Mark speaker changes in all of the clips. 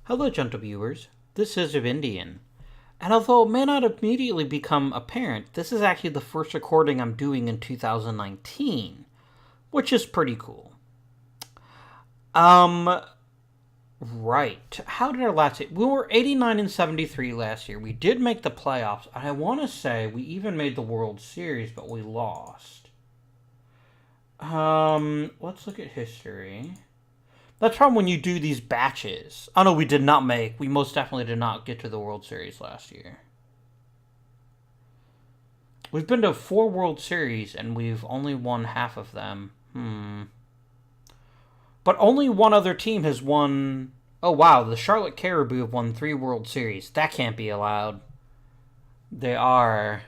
Speaker 1: Hello, gentle viewers. This is of Indian. And although it may not immediately become apparent, this is actually the first recording I'm doing in 2019, which is pretty cool. Right. How did our last... We were 89 and 73 last year. We did make the playoffs, and I want to say we even made the World Series, but we lost. Let's look at history. That's probably when you do these batches. Oh no, we did not make. We most definitely did not get to the World Series last year. We've been to 4 World Series and we've only won half of them. But only one other team has won... Oh wow, the Charlotte Caribou have won 3 World Series. That can't be allowed. They are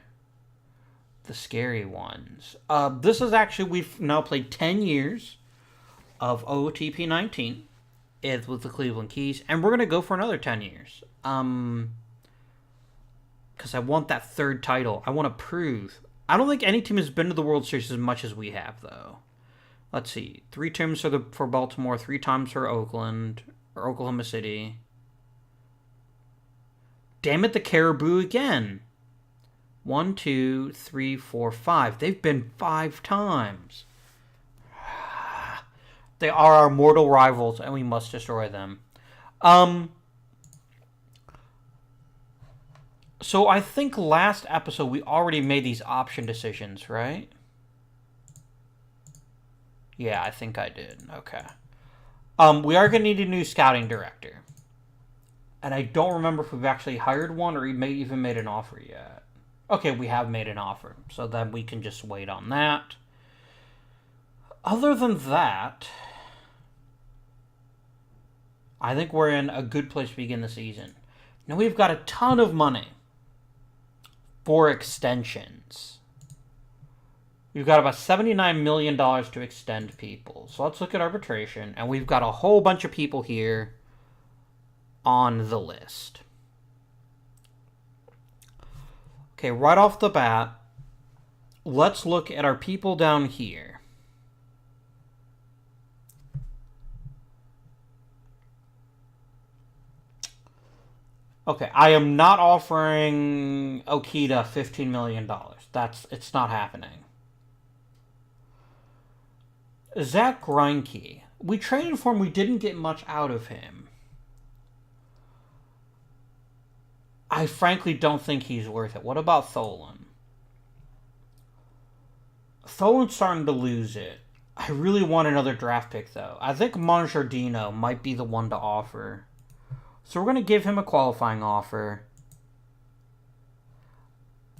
Speaker 1: the scary ones. This is actually... We've now played 10 years of OOTP 19 is with the Cleveland Keys, and we're going to go for another 10 years. Because I want that third title. I want to prove. I don't think any team has been to the World Series as much as we have, though. Let's see. 3 times for Baltimore, 3 times for Oakland, or Oklahoma City. Damn it, the Caribou again. 1, 2, 3, 4, 5. They've been 5 times. They are our mortal rivals, and we must destroy them. So I think last episode we already made these option decisions, right? Yeah, I think I did. Okay. We are going to need a new scouting director. And I don't remember if we've actually hired one or even made an offer yet. Okay, we have made an offer. So then we can just wait on that. Other than that... I think we're in a good place to begin the season. Now we've got a ton of money for extensions. We've got about $79 million to extend people. So let's look at arbitration. And we've got a whole bunch of people here on the list. Okay, right off the bat, let's look at our people down here. Okay, I am not offering Okita $15 million. It's not happening. Zach Greinke. We traded for him. We didn't get much out of him. I frankly don't think he's worth it. What about Tholen? Tholen's starting to lose it. I really want another draft pick, though. I think Monjardino might be the one to offer. So we're going to give him a qualifying offer.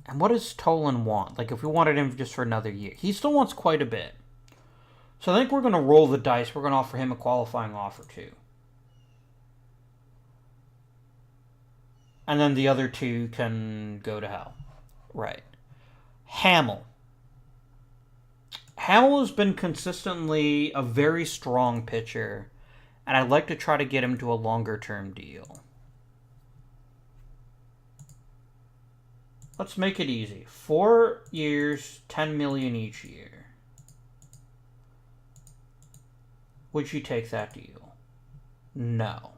Speaker 1: And what does Tolan want? Like, if we wanted him just for another year. He still wants quite a bit. So I think we're going to roll the dice. We're going to offer him a qualifying offer, too. And then the other 2 can go to hell. Right. Hamill. Hamill has been consistently a very strong pitcher. And I'd like to try to get him to a longer-term deal. Let's make it easy. 4 years, $10 million each year. Would you take that deal? No.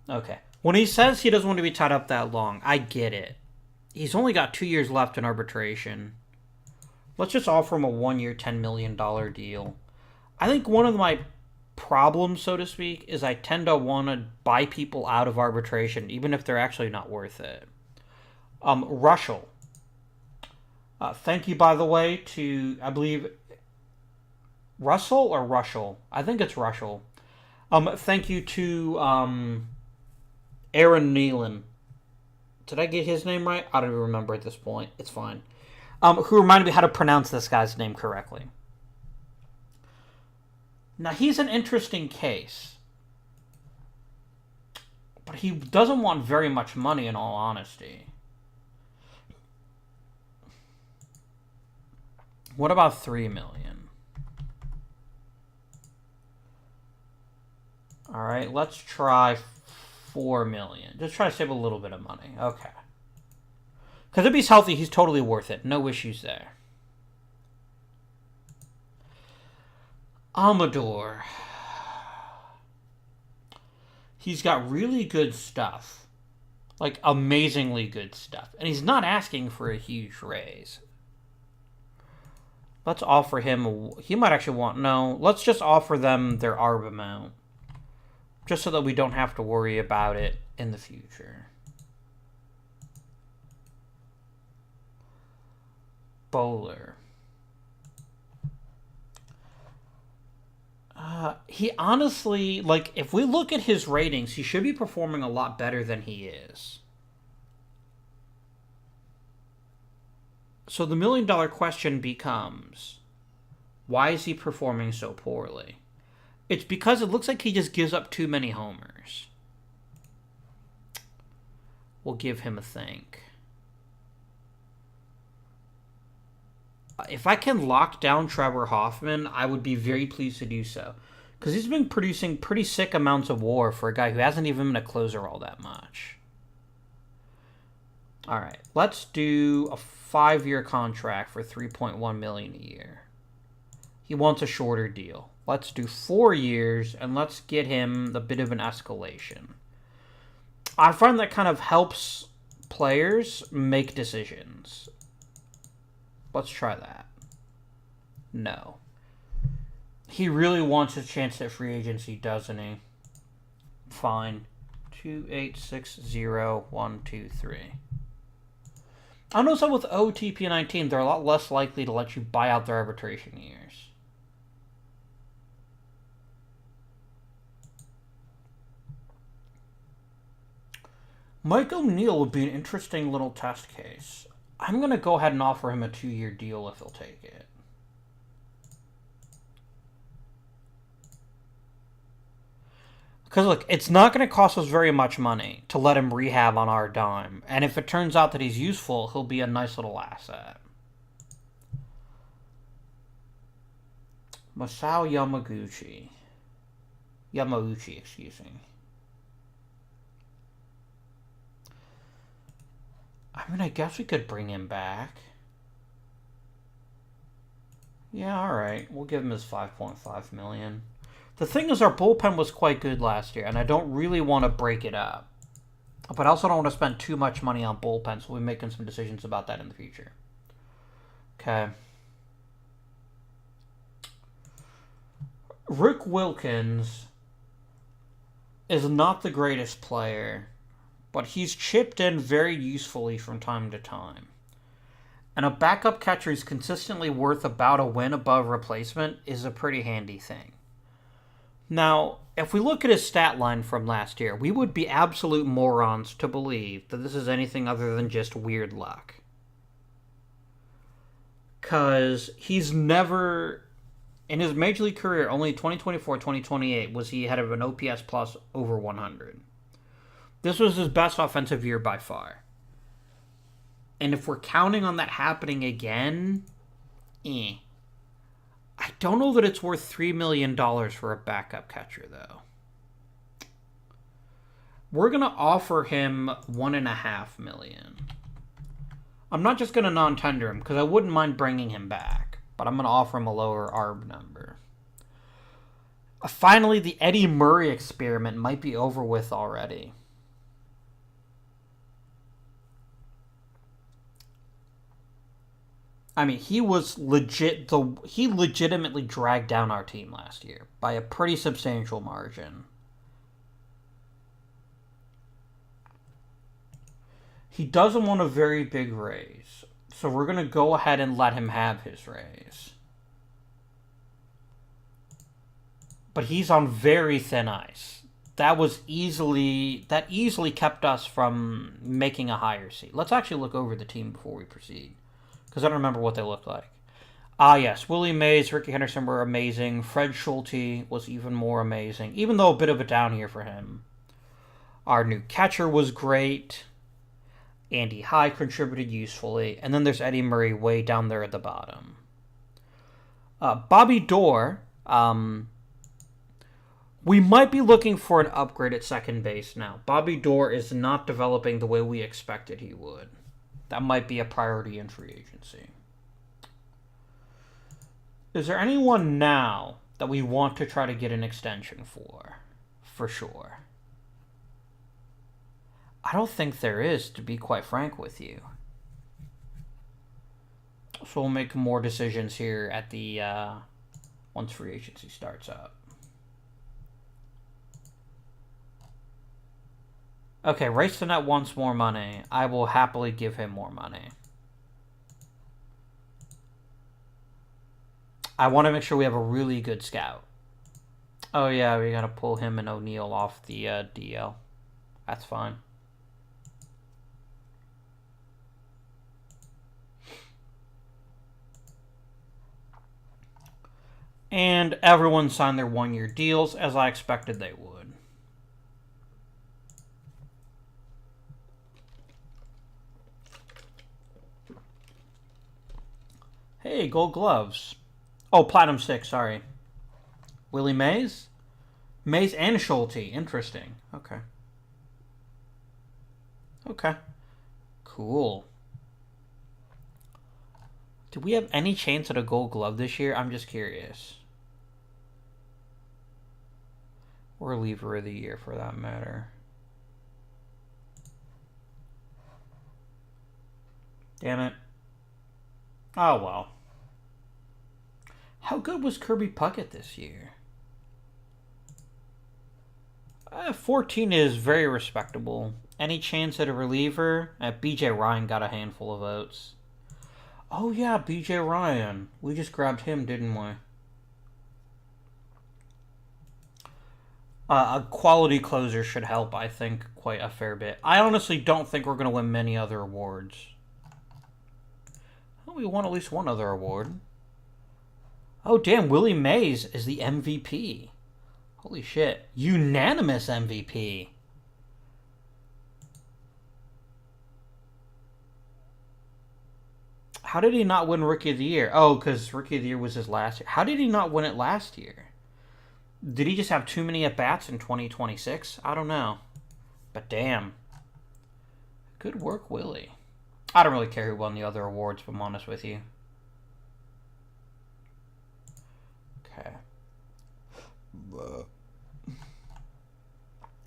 Speaker 1: Okay. When he says he doesn't want to be tied up that long, I get it. He's only got 2 years left in arbitration. Let's just offer him a 1-year, $10 million deal. I think one of my problem, so to speak, is I tend to want to buy people out of arbitration, even if they're actually not worth it. Russell. Thank you, by the way, to, I believe, Russell or Russell? I think it's Russell. Thank you to Aaron Nealon. Did I get his name right? I don't even remember at this point. It's fine. Who reminded me how to pronounce this guy's name correctly. Now, he's an interesting case. But he doesn't want very much money, in all honesty. What about $3 million? Alright, let's try $4 million. Just try to save a little bit of money. Okay. Because if he's healthy, he's totally worth it. No issues there. Amador. He's got really good stuff. Like, amazingly good stuff. And he's not asking for a huge raise. Let's offer him... He might actually want... No, let's just offer them their ARB amount. Just so that we don't have to worry about it in the future. Bowler. He honestly, like, if we look at his ratings, he should be performing a lot better than he is. So the million-dollar question becomes, why is he performing so poorly? It's because it looks like he just gives up too many homers. We'll give him a think. If I can lock down Trevor Hoffman, I would be very pleased to do so. Because he's been producing pretty sick amounts of WAR for a guy who hasn't even been a closer all that much. Alright, let's do a 5-year contract for $3.1 million a year. He wants a shorter deal. Let's do 4 years, and let's get him a bit of an escalation. I find that kind of helps players make decisions. Let's try that. No. He really wants a chance at free agency, doesn't he? Fine. 2860123. I noticed that with OOTP 19, they're a lot less likely to let you buy out their arbitration years. Mike O'Neill would be an interesting little test case. I'm going to go ahead and offer him a 2-year deal if he'll take it. Because, look, it's not going to cost us very much money to let him rehab on our dime. And if it turns out that he's useful, he'll be a nice little asset. Masao Yamauchi, excuse me. I mean, I guess we could bring him back. Yeah, alright. We'll give him his $5.5 million. The thing is, our bullpen was quite good last year, and I don't really want to break it up. But I also don't want to spend too much money on bullpen, so we'll be making some decisions about that in the future. Okay. Rick Wilkins is not the greatest player, but he's chipped in very usefully from time to time. And a backup catcher who's consistently worth about a win above replacement is a pretty handy thing. Now, if we look at his stat line from last year, we would be absolute morons to believe that this is anything other than just weird luck. Because he's never, in his Major League career, only 2024-2028 was he had an OPS plus over 100. This was his best offensive year by far. And if we're counting on that happening again, I don't know that it's worth $3 million for a backup catcher, though. We're going to offer him $1.5 million. I'm not just going to non-tender him, because I wouldn't mind bringing him back. But I'm going to offer him a lower ARB number. Finally, the Eddie Murray experiment might be over with already. I mean, he legitimately dragged down our team last year by a pretty substantial margin. He doesn't want a very big raise, so we're going to go ahead and let him have his raise. But he's on very thin ice. That easily kept us from making a higher seed. Let's actually look over the team before we proceed, because I don't remember what they looked like. Ah, yes. Willie Mays, Ricky Henderson were amazing. Fred Schulte was even more amazing, even though a bit of a down year for him. Our new catcher was great. Andy High contributed usefully. And then there's Eddie Murray way down there at the bottom. Bobby Doerr, we might be looking for an upgrade at second base now. Bobby Doerr is not developing the way we expected he would. That might be a priority in free agency. Is there anyone now that we want to try to get an extension for? For sure. I don't think there is, to be quite frank with you. So we'll make more decisions here at the once free agency starts up. Okay, Race to Net wants more money. I will happily give him more money. I want to make sure we have a really good scout. Oh yeah, we gotta pull him and O'Neal off the DL. That's fine. And everyone signed their one-year deals, as I expected they would. Hey, gold gloves. Oh, Platinum 6, sorry. Willie Mays? Mays and Schulte. Interesting. Okay. Okay. Cool. Do we have any chance at a gold glove this year? I'm just curious. Or reliever of the year, for that matter. Damn it. Oh, well. How good was Kirby Puckett this year? 14 is very respectable. Any chance at a reliever? BJ Ryan got a handful of votes. Oh, yeah, BJ Ryan. We just grabbed him, didn't we? A quality closer should help, I think, quite a fair bit. I honestly don't think we're going to win many other awards. Well, we won at least one other award. Oh, damn, Willie Mays is the MVP. Holy shit. Unanimous MVP. How did he not win Rookie of the Year? Oh, because Rookie of the Year was his last year. How did he not win it last year? Did he just have too many at-bats in 2026? I don't know. But damn. Good work, Willie. I don't really care who won the other awards, if I'm honest with you. Okay.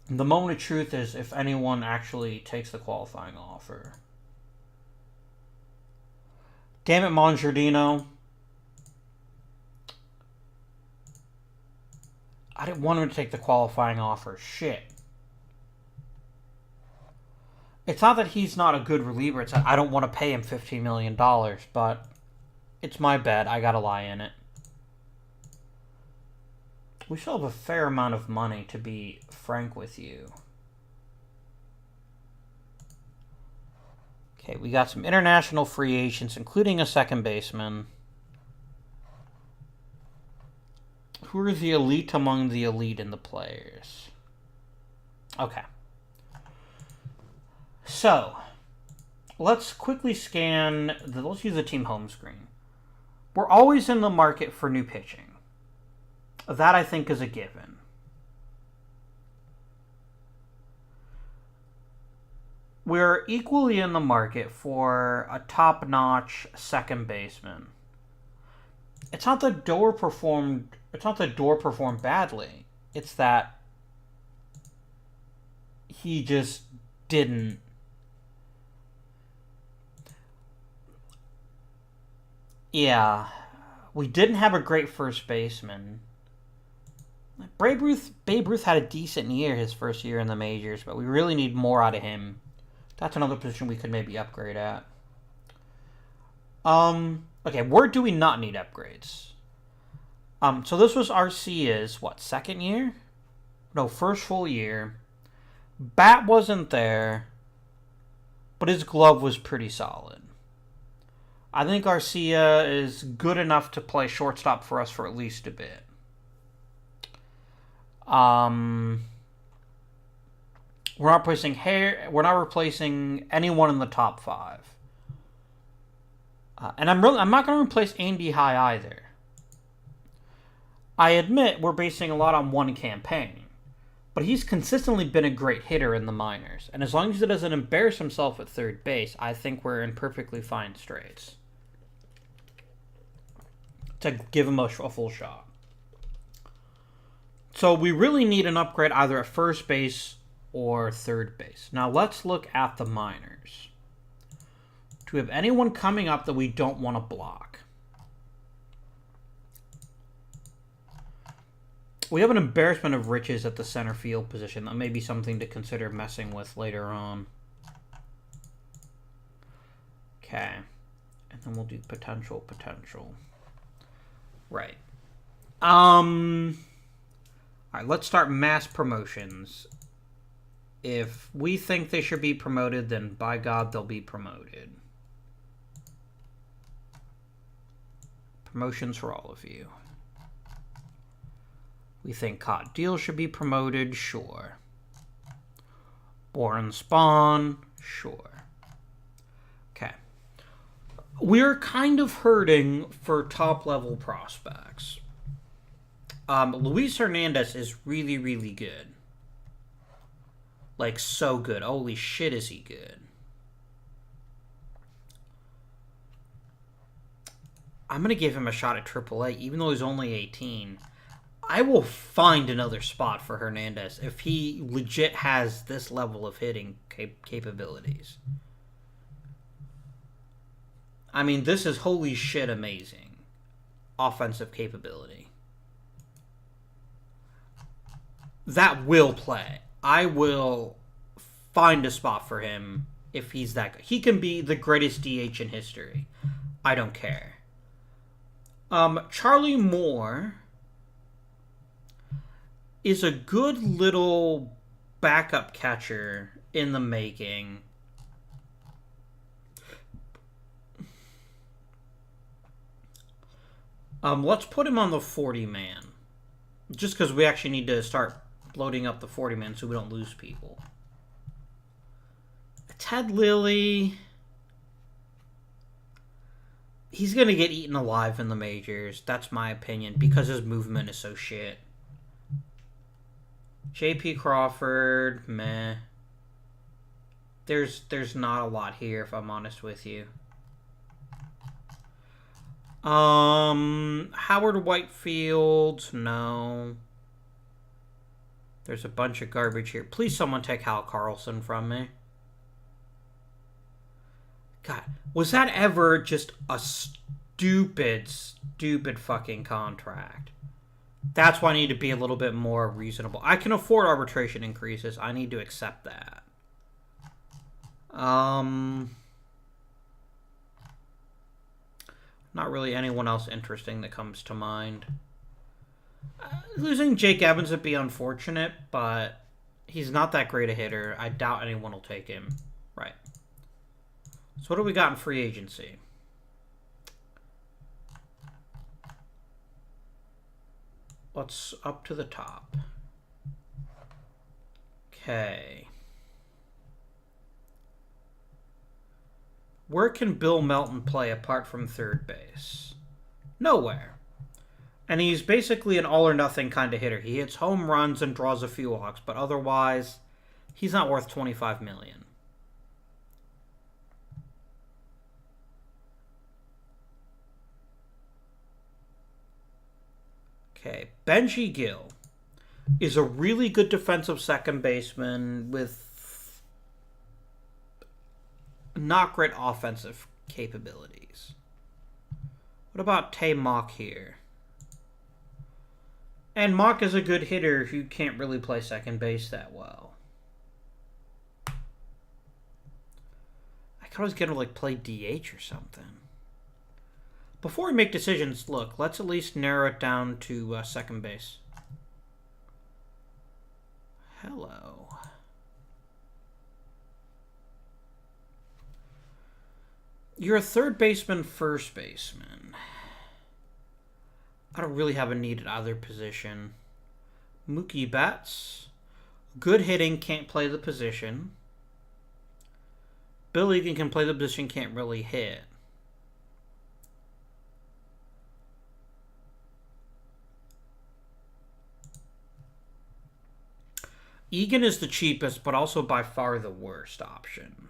Speaker 1: The moment of truth is if anyone actually takes the qualifying offer. Damn it, Mongiardino. I didn't want him to take the qualifying offer. Shit. It's not that he's not a good reliever. It's that I don't want to pay him $15 million, but it's my bad. I gotta lie in it. We still have a fair amount of money, to be frank with you. Okay, we got some international free agents, including a second baseman. Who are the elite among the elite in the players? Okay. So, let's quickly scan, let's use the team home screen. We're always in the market for new pitching. That, I think, is a given. We're equally in the market for a top-notch second baseman. It's not that Door performed badly. It's that he just didn't. Yeah, we didn't have a great first baseman. Babe Ruth had a decent year his first year in the majors, but we really need more out of him. That's another position we could maybe upgrade at. Okay, where do we not need upgrades? So this was Arcia's, second year? No, first full year. Bat wasn't there, but his glove was pretty solid. I think Arcia is good enough to play shortstop for us for at least a bit. We're not replacing anyone in the top 5. And I'm not going to replace Andy High either. I admit we're basing a lot on one campaign, but he's consistently been a great hitter in the minors, and as long as he doesn't embarrass himself at third base, I think we're in perfectly fine straits to give him a full shot. So we really need an upgrade either at first base or third base. Now let's look at the minors. Do we have anyone coming up that we don't want to block? We have an embarrassment of riches at the center field position. That may be something to consider messing with later on. Okay. And then we'll do potential. Right. Alright, let's start mass promotions. If we think they should be promoted, then by God, they'll be promoted. Promotions for all of you. We think Caught Deal should be promoted, sure. Born Spawn, sure. Okay. We're kind of hurting for top-level prospects. Luis Hernandez is really, really good. Like, so good. Holy shit, is he good. I'm going to give him a shot at AAA, even though he's only 18. I will find another spot for Hernandez if he legit has this level of hitting capabilities. I mean, this is holy shit amazing. Offensive capability. That will play. I will find a spot for him if he's that good. He can be the greatest DH in history. I don't care. Charlie Moore is a good little backup catcher in the making. Let's put him on the 40-man. Just because we actually need to start loading up the 40-man so we don't lose people. Ted Lilly, he's going to get eaten alive in the majors. That's my opinion, because his movement is so shit. J.P. Crawford, meh. There's not a lot here, if I'm honest with you. Howard Whitefield, no. There's a bunch of garbage here. Please someone take Hal Carlson from me. God, was that ever just a stupid fucking contract? That's why I need to be a little bit more reasonable. I can afford arbitration increases. I need to accept that. Not really anyone else interesting that comes to mind. Losing Jake Evans would be unfortunate, but he's not that great a hitter. I doubt anyone will take him. Right. So what do we got in free agency? Let's up to the top. Okay. Where can Bill Melton play apart from third base? Nowhere. And he's basically an all-or-nothing kind of hitter. He hits home runs and draws a few walks, but otherwise, he's not worth $25 million. Okay, Benji Gill is a really good defensive second baseman with not great offensive capabilities. What about Tay Mock here? And Mock is a good hitter who can't really play second base that well. I could always get him to play DH or something. Before we make decisions, look, let's at least narrow it down to second base. Hello. You're a third baseman, first baseman. I don't really have a need at either position. Mookie Betts. Good hitting, can't play the position. Bill Egan can play the position, can't really hit. Egan is the cheapest, but also by far the worst option.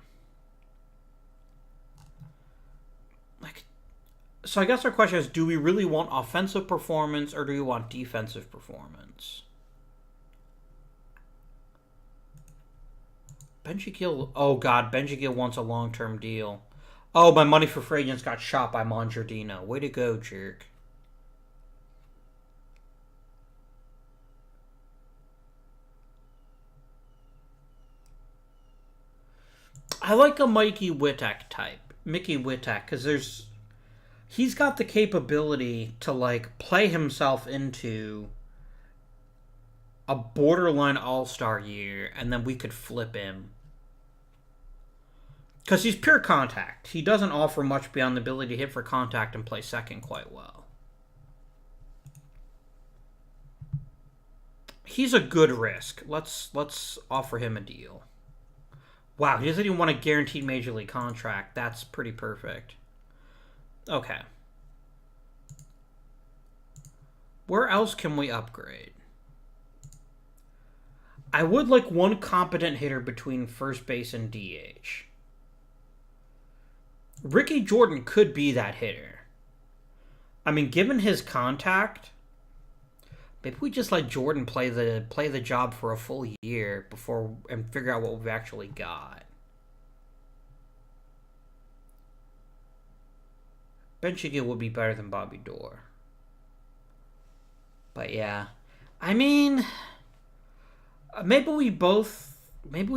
Speaker 1: So I guess our question is, do we really want offensive performance or do we want defensive performance? Benji Gill. Oh God, Benji Gill wants a long-term deal. Oh, my money for Fragrance got shot by Monjardino. Way to go, jerk. I like a Mikey Wittek type. Mickey Wittek, because he's got the capability to, like, play himself into a borderline all-star year, and then we could flip him. Because he's pure contact. He doesn't offer much beyond the ability to hit for contact and play second quite well. He's a good risk. Let's offer him a deal. Wow, he doesn't even want a guaranteed major league contract. That's pretty perfect. Okay. Where else can we upgrade? I would like one competent hitter between first base and DH. Ricky Jordan could be that hitter. I mean, given his contact, maybe we just let Jordan play the job for a full year before and figure out what we've actually got. Ben Shigil would be better than Bobby Doerr. But yeah, I mean, maybe we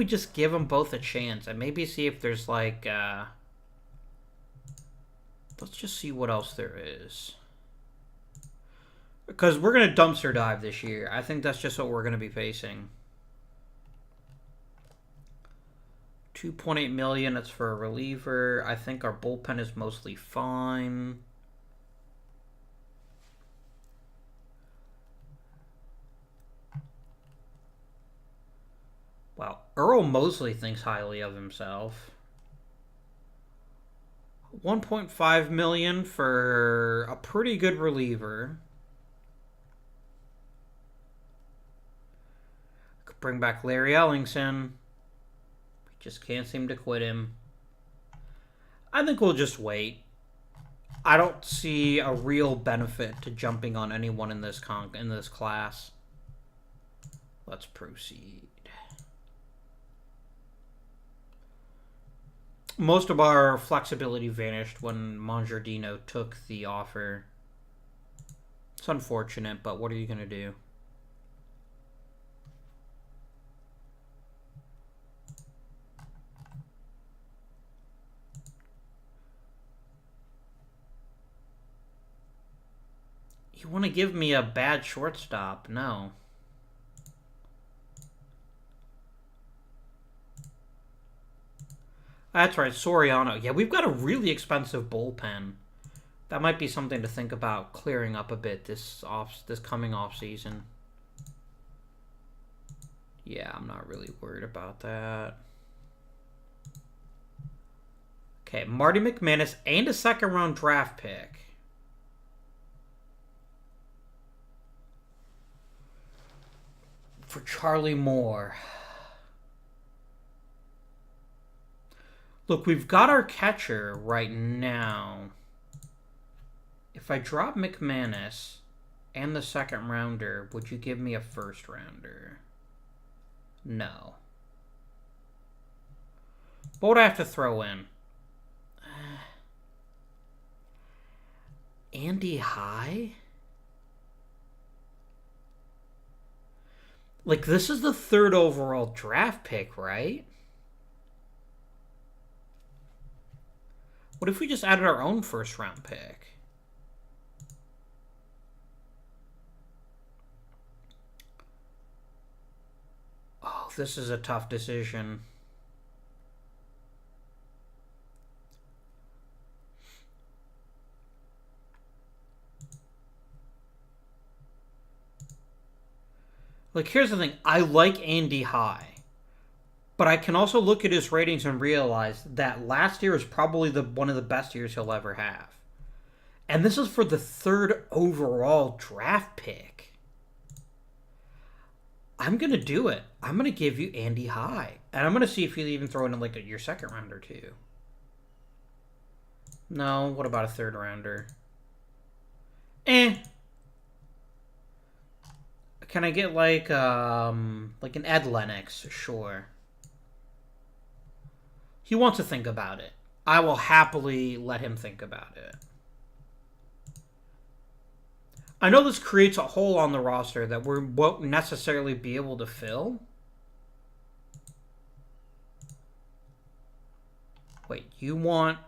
Speaker 1: just give them both a chance and maybe see if there's like. Let's just see what else there is. Because we're going to dumpster dive this year. I think that's just what we're going to be facing. $2.8 million, that's for a reliever. I think our bullpen is mostly fine. Wow, Earl Mosley thinks highly of himself. $1.5 million for a pretty good reliever. Could bring back Larry Ellingson. We just can't seem to quit him. I think we'll just wait. I don't see a real benefit to jumping on anyone in this class. Let's proceed. Most of our flexibility vanished when Monjardino took the offer. It's unfortunate, but what are you going to do? You want to give me a bad shortstop? No. That's right, Soriano. Yeah, we've got a really expensive bullpen. That might be something to think about clearing up a bit this coming off season. Yeah, I'm not really worried about that. Okay, Marty McManus and a second-round draft pick. For Charlie Moore. Look, we've got our catcher right now. If I drop McManus and the second rounder, would you give me a first rounder? No. What would I have to throw in? Andy High? Like, this is the 3rd overall draft pick, right? What if we just added our own first round pick? Oh, this is a tough decision. Like, here's the thing. I like Andy High. But I can also look at his ratings and realize that last year is probably one of the best years he'll ever have. And this is for the 3rd overall draft pick. I'm going to do it. I'm going to give you Andy High. And I'm going to see if you even throw in like your second rounder too. No, what about a 3rd rounder? Can I get like an Ed Lennox? Sure. He wants to think about it. I will happily let him think about it. I know this creates a hole on the roster that we won't necessarily be able to fill. Wait, you want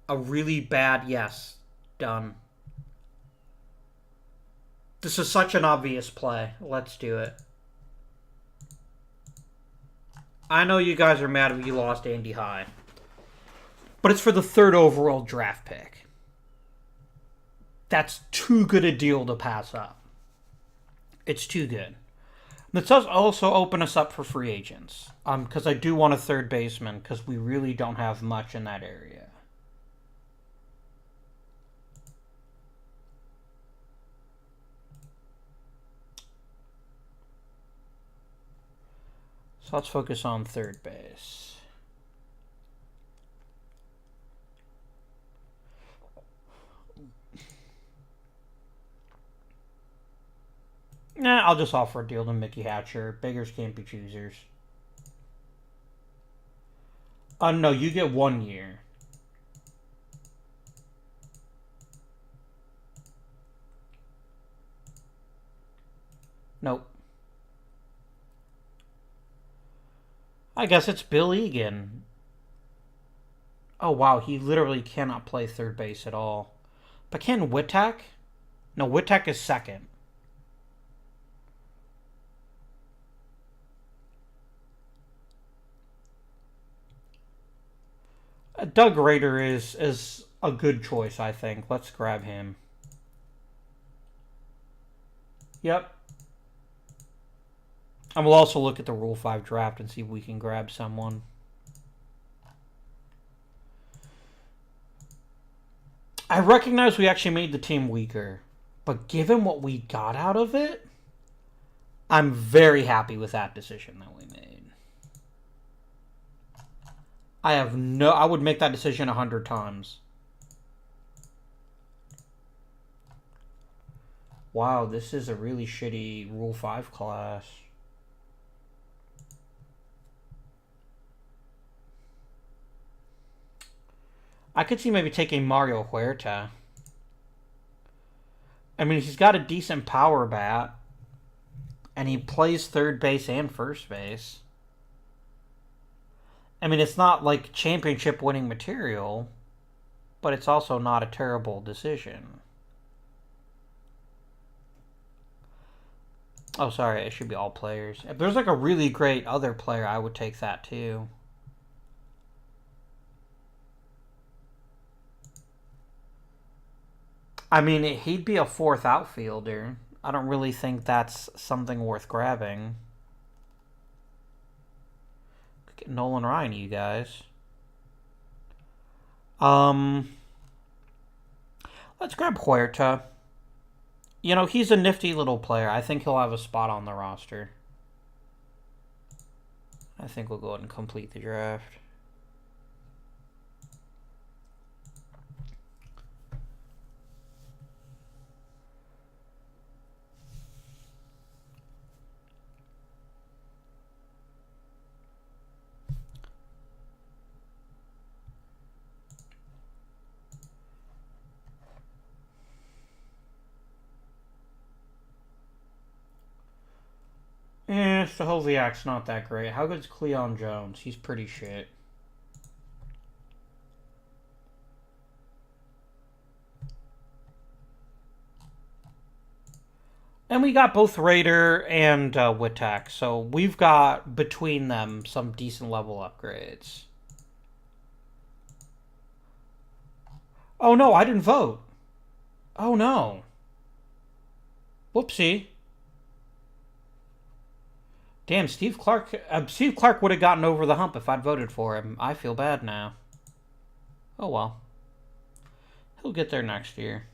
Speaker 1: a really bad yes. Done. This is such an obvious play. Let's do it. I know you guys are mad we lost Andy High. But it's for the 3rd overall draft pick. That's too good a deal to pass up. It's too good. This does also open us up for free agents. Because I do want a third baseman, because we really don't have much in that area. So let's focus on third base. Nah, I'll just offer a deal to Mickey Hatcher. Beggars can't be choosers. No, you get 1 year. Nope. I guess it's Bill Egan. Oh, wow, he literally cannot play third base at all. But can Whittack? No, Whittack is second. Doug Rader is a good choice, I think. Let's grab him. Yep. And we'll also look at the Rule 5 draft and see if we can grab someone. I recognize we actually made the team weaker, but given what we got out of it, I'm very happy with that decision that we made. I would make that decision 100 times. Wow, this is a really shitty Rule 5 class. I could see maybe taking Mario Huerta. I mean, he's got a decent power bat. And he plays third base and first base. I mean, it's not like championship winning material, but it's also not a terrible decision. Oh, sorry, it should be all players. If there's like a really great other player, I would take that too. I mean, he'd be a 4th outfielder. I don't really think that's something worth grabbing. Get Nolan Ryan, you guys. Let's grab Huerta. You know, he's a nifty little player. I think he'll have a spot on the roster. I think we'll go ahead and complete the draft. Stahoviak's not that great. How good's Cleon Jones? He's pretty shit. And we got both Raider and Whittack, so we've got, between them, some decent level upgrades. Oh no, I didn't vote. Oh no. Whoopsie. Damn, Steve Clark would have gotten over the hump if I'd voted for him. I feel bad now. Oh well. He'll get there next year.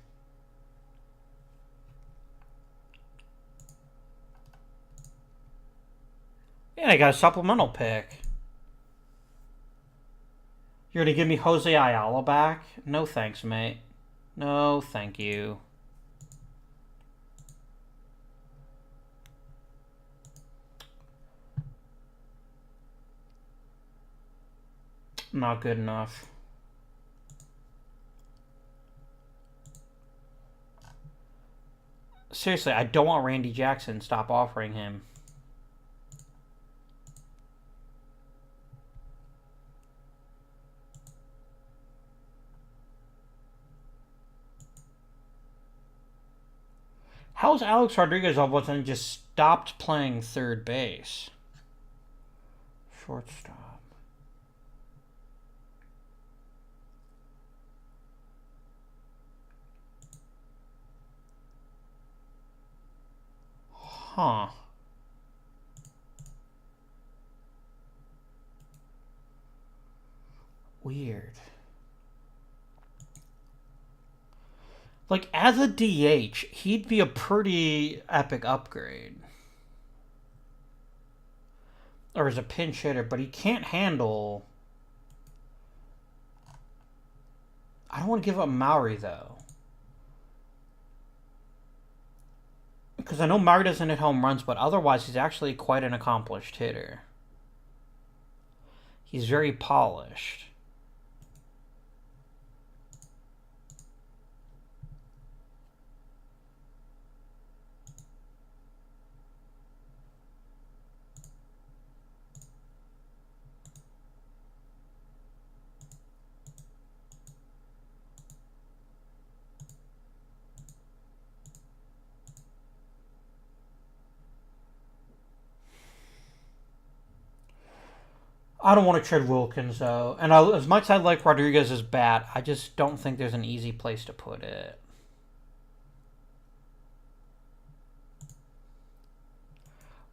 Speaker 1: Yeah, I got a supplemental pick. You're going to give me Jose Ayala back? No thanks, mate. No, thank you. Not good enough. Seriously, I don't want Randy Jackson. Stop offering him. How's Alex Rodriguez all of a sudden just stopped playing third base? Shortstop. Huh. Weird. Like, as a DH, he'd be a pretty epic upgrade. Or as a pinch hitter, but he can't handle... I don't want to give up Maury, though. Because I know Maury doesn't hit home runs, but otherwise he's actually quite an accomplished hitter. He's very polished. I don't want to trade Wilkins, though. And as much as I like Rodriguez's bat, I just don't think there's an easy place to put it.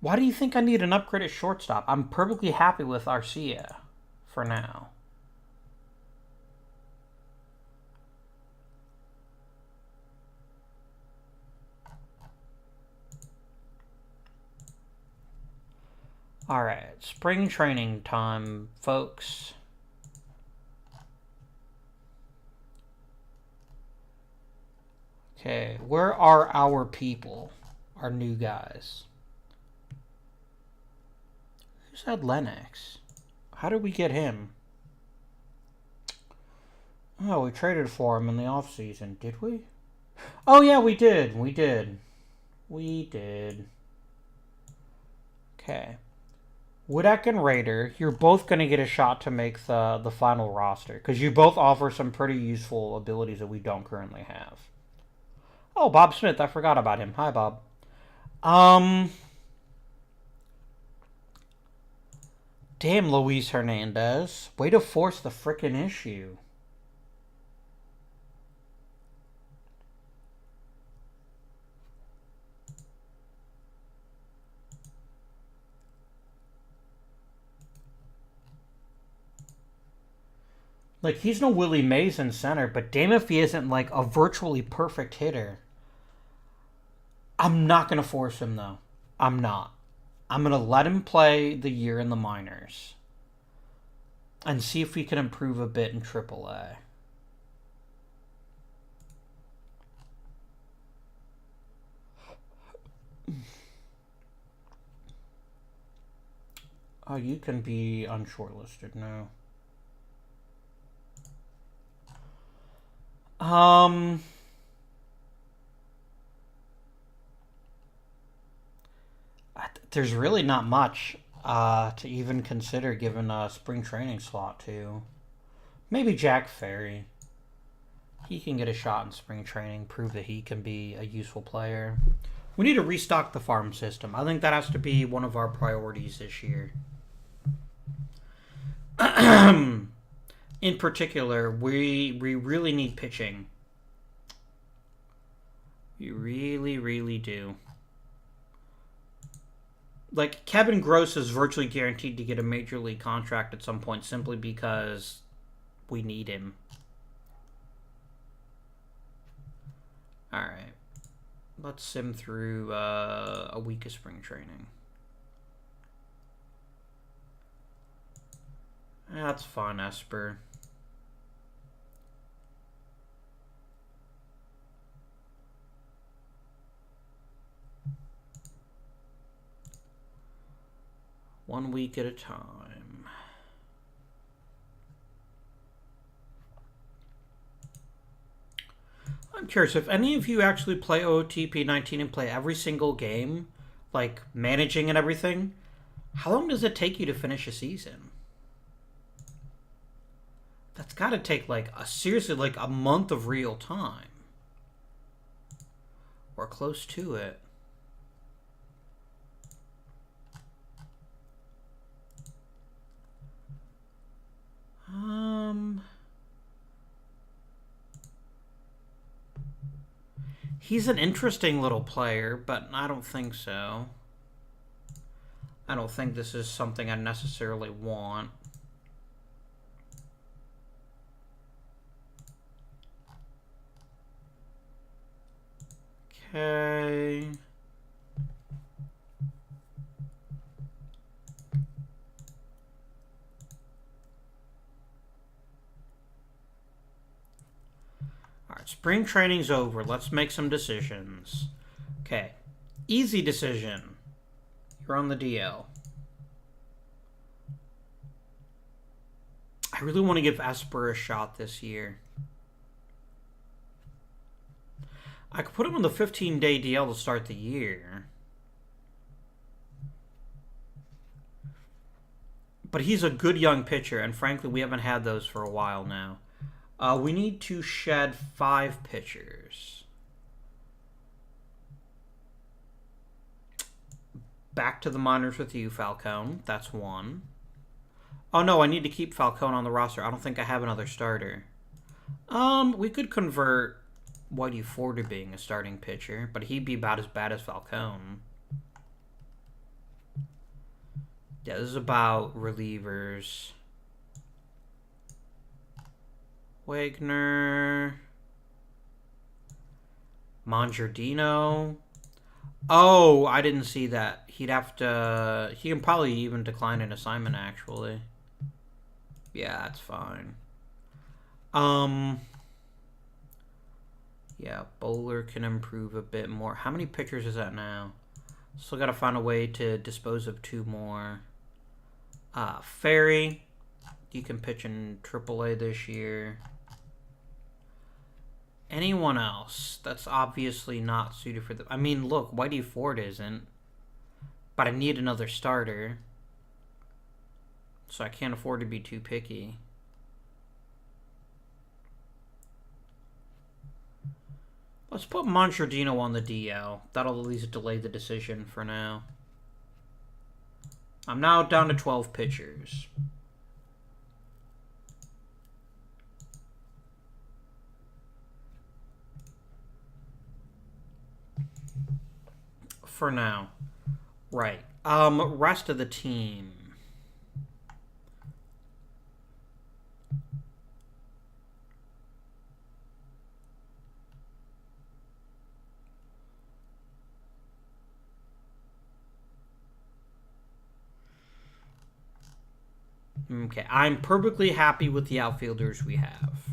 Speaker 1: Why do you think I need an upgrade at shortstop? I'm perfectly happy with Arcia for now. Alright, spring training time, folks. Okay, where are our people? Our new guys. Who said Lennox? How did we get him? Oh, we traded for him in the offseason, did we? Oh yeah, we did. We did. Okay. Wodak and Raider, you're both going to get a shot to make the final roster. Because you both offer some pretty useful abilities that we don't currently have. Oh, Bob Smith. I forgot about him. Hi, Bob. Damn, Luis Hernandez. Way to force the frickin' issue. Like, he's no Willie Mays in center, but damn if he isn't, like, a virtually perfect hitter. I'm not going to force him, though. I'm not. I'm going to let him play the year in the minors. And see if we can improve a bit in AAA. Oh, you can be unshortlisted now. There's really not much to even consider given a spring training slot too. Maybe Jack Ferry. He can get a shot in spring training, prove that he can be a useful player. We need to restock the farm system. I think that has to be one of our priorities this year. In particular, we really need pitching. We really, really do. Like, Kevin Gross is virtually guaranteed to get a major league contract at some point simply because we need him. Alright. Let's sim through a week of spring training. That's fine, Esper. One week at a time. I'm curious if any of you actually play OOTP 19 and play every single game, like managing and everything. How long does it take you to finish a season? That's got to take like seriously like a month of real time. Or close to it. He's an interesting little player, but I don't think so. I don't think this is something I necessarily want. Okay. Alright, spring training's over. Let's make some decisions. Okay. Easy decision. You're on the DL. I really want to give Esper a shot this year. I could put him on the 15-day DL to start the year. But he's a good young pitcher, and frankly, we haven't had those for a while now. We need to shed 5 pitchers. Back to the minors with you, Falcone. That's 1. Oh, no, I need to keep Falcone on the roster. I don't think I have another starter. We could convert Whitey Ford to being a starting pitcher, but he'd be about as bad as Falcone. Yeah, this is about relievers. Wagner. Mongiardino. Oh, I didn't see that. He'd have to... He can probably even decline an assignment, actually. Yeah, that's fine. Yeah, Bowler can improve a bit more. How many pitchers is that now? Still got to find a way to dispose of 2 more. Ferry. You can pitch in AAA this year. Anyone else that's obviously not suited for the... I mean, look, Whitey Ford isn't. But I need another starter. So I can't afford to be too picky. Let's put Mongiardino on the DL. That'll at least delay the decision for now. I'm now down to 12 pitchers. For now. Right. Rest of the team. Okay, I'm perfectly happy with the outfielders we have.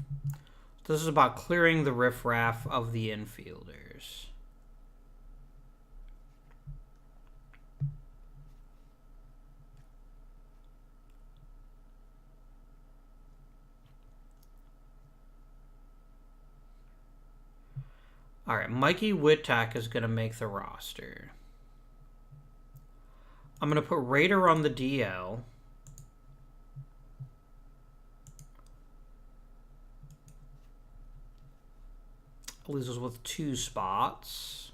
Speaker 1: This is about clearing the riffraff of the infielders. All right, Mikey Whittack is going to make the roster. I'm going to put Rader on the DL. Loses with 2 spots.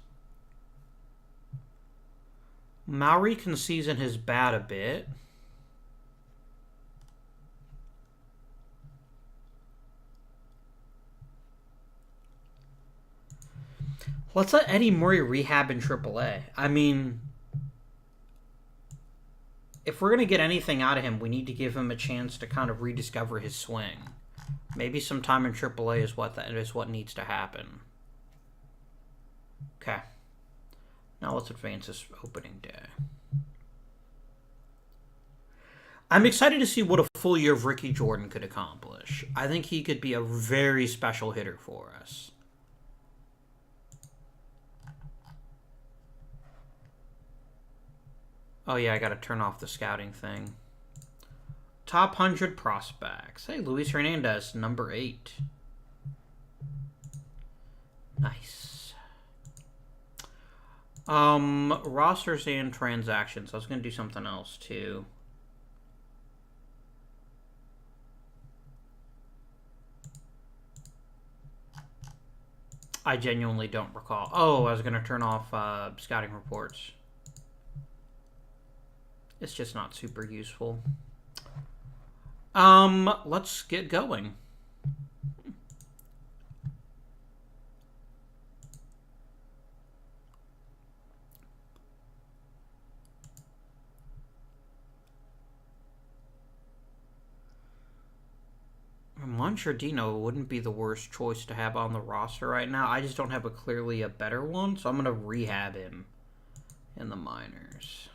Speaker 1: Maury can season his bat a bit. Let's let Eddie Murray rehab in AAA. I mean, if we're going to get anything out of him, we need to give him a chance to kind of rediscover his swing. Maybe some time in AAA is what needs to happen. Okay. Now let's advance this opening day. I'm excited to see what a full year of Ricky Jordan could accomplish. I think he could be a very special hitter for us. Oh yeah, I gotta turn off the scouting thing. Top 100 prospects. Hey, Luis Hernandez, number 8. Nice. Rosters and transactions. I was going to do something else, too. I genuinely don't recall. Oh, I was going to turn off scouting reports. It's just not super useful. Let's get going. Monchardino wouldn't be the worst choice to have on the roster right now. I just don't have clearly a better one, so I'm going to rehab him in the minors.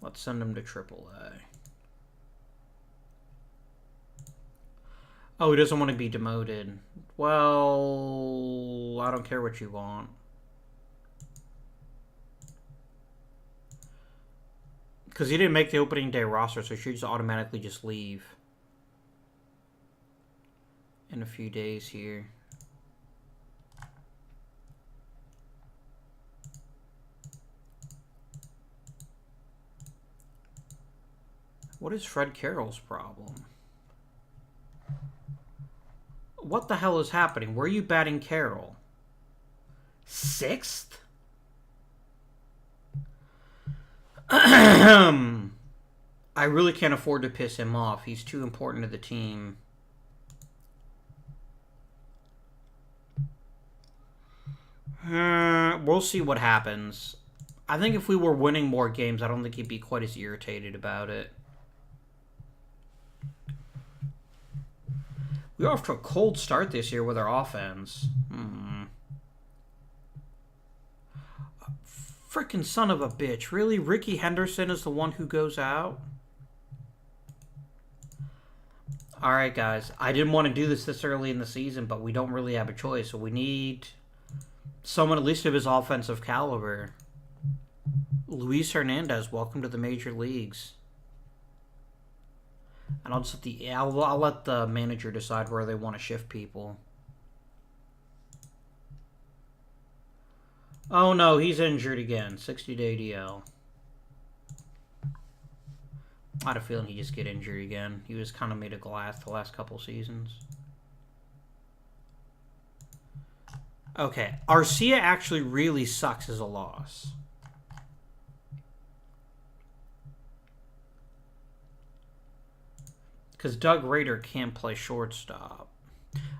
Speaker 1: Let's send him to AAA. Oh, he doesn't want to be demoted. Well, I don't care what you want. Because he didn't make the opening day roster, so he should just automatically just leave in a few days here. What is Fred Carroll's problem? What the hell is happening? Where are you batting Carroll? 6th? I really can't afford to piss him off. He's too important to the team. We'll see what happens. I think if we were winning more games, I don't think he'd be quite as irritated about it. We're off to a cold start this year with our offense. Frickin' son of a bitch. Really? Ricky Henderson is the one who goes out? Alright, guys. I didn't want to do this early in the season, but we don't really have a choice. So we need someone at least of his offensive caliber. Luis Hernandez, welcome to the major leagues. And I'll let the manager decide where they want to shift people. Oh no, he's injured again. 60-day DL. I had a feeling he'd just get injured again. He was kind of made of glass the last couple seasons. Okay, Arcia actually really sucks as a loss. Because Doug Rader can't play shortstop.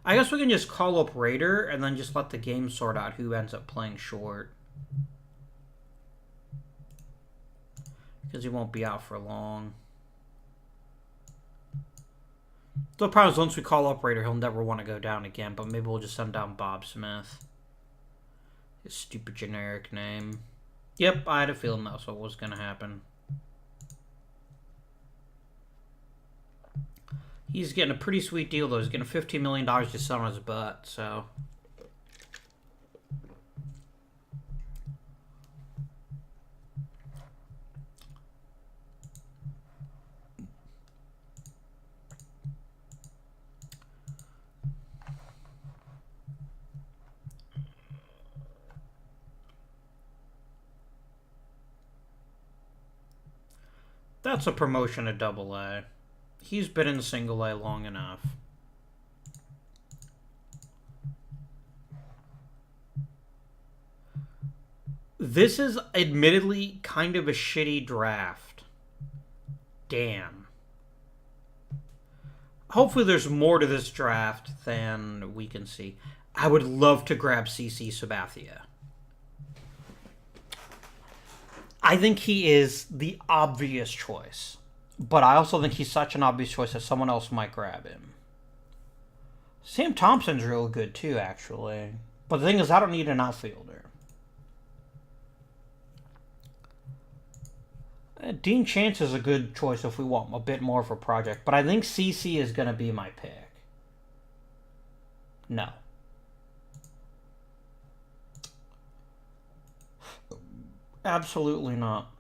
Speaker 1: I guess we can just call up Rader and then just let the game sort out who ends up playing short. Because he won't be out for long. The problem is once we call up Rader, he'll never want to go down again. But maybe we'll just send down Bob Smith. His stupid generic name. Yep, I had a feeling that's what was going to happen. He's getting a pretty sweet deal, though. He's getting $15 million to sit on his butt, so... That's a promotion to AA. He's been in single A long enough. This is admittedly kind of a shitty draft. Damn. Hopefully there's more to this draft than we can see. I would love to grab CC Sabathia. I think he is the obvious choice. But I also think he's such an obvious choice that someone else might grab him. Sam Thompson's real good too, actually. But the thing is, I don't need an outfielder. Dean Chance is a good choice if we want a bit more of a project. But I think CC is going to be my pick. No. Absolutely not.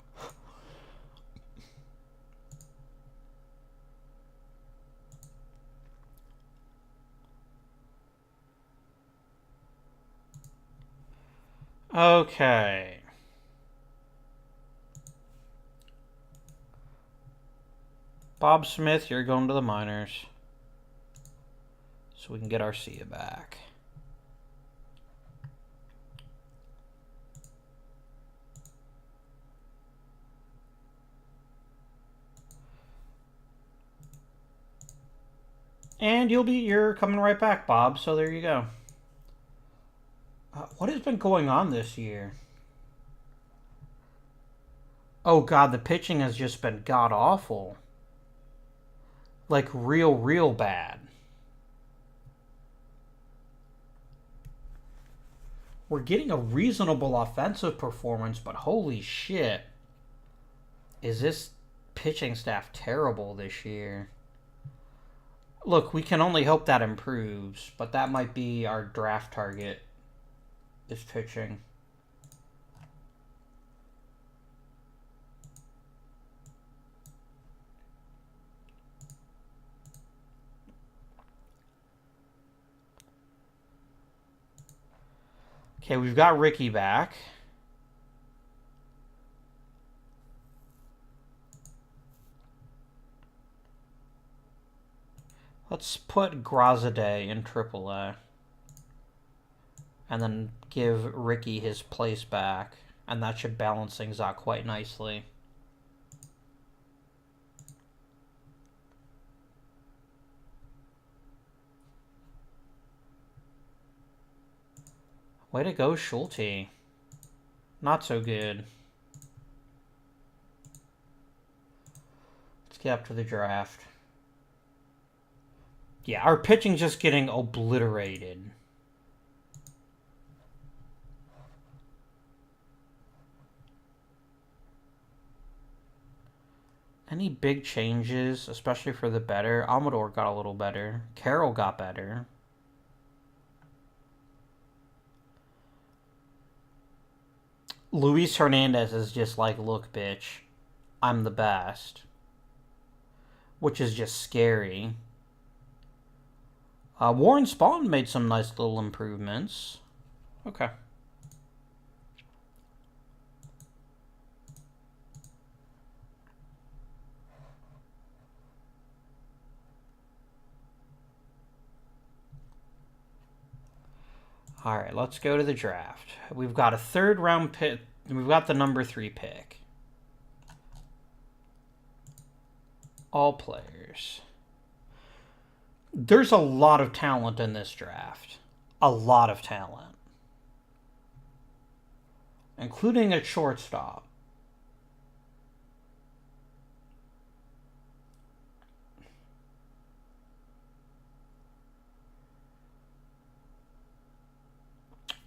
Speaker 1: Okay. Bob Smith, you're going to the minors. So we can get Arcia back. And you're coming right back, Bob, so there you go. What has been going on this year? Oh god, the pitching has just been god-awful. Like, real bad. We're getting a reasonable offensive performance, but holy shit. Is this pitching staff terrible this year? Look, we can only hope that improves, but that might be our draft target, is pitching. Okay, we've got Ricky back. Let's put Grazade in AAA. And then give Ricky his place back. And that should balance things out quite nicely. Way to go, Schulte. Not so good. Let's get up to the draft. Yeah, our pitching's just getting obliterated. Any big changes, especially for the better? Amador got a little better. Carroll got better. Luis Hernandez is just like, look, bitch, I'm the best. Which is just scary. Warren Spahn made some nice little improvements. Okay. All right, let's go to the draft. We've got a third round pick. We've got the number 3 pick. All players. There's a lot of talent in this draft. A lot of talent. Including a shortstop.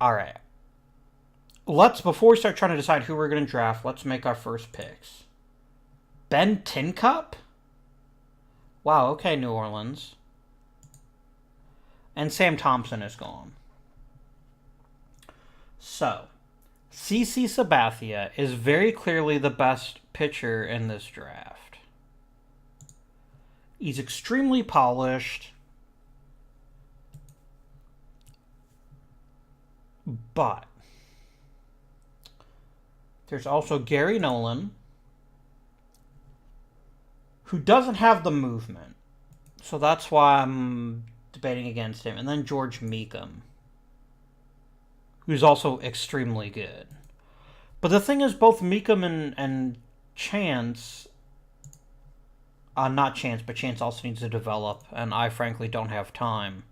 Speaker 1: All right. Before we start trying to decide who we're going to draft, let's make our first picks. Ben Tincup? Wow, okay, New Orleans. And Sam Thompson is gone. So, CC Sabathia is very clearly the best pitcher in this draft. He's extremely polished. But there's also Gary Nolan, who doesn't have the movement. So that's why I'm debating against him. And then George Meekum, who's also extremely good. But the thing is, both Meekum and Chance, not Chance, but Chance also needs to develop, and I frankly don't have time.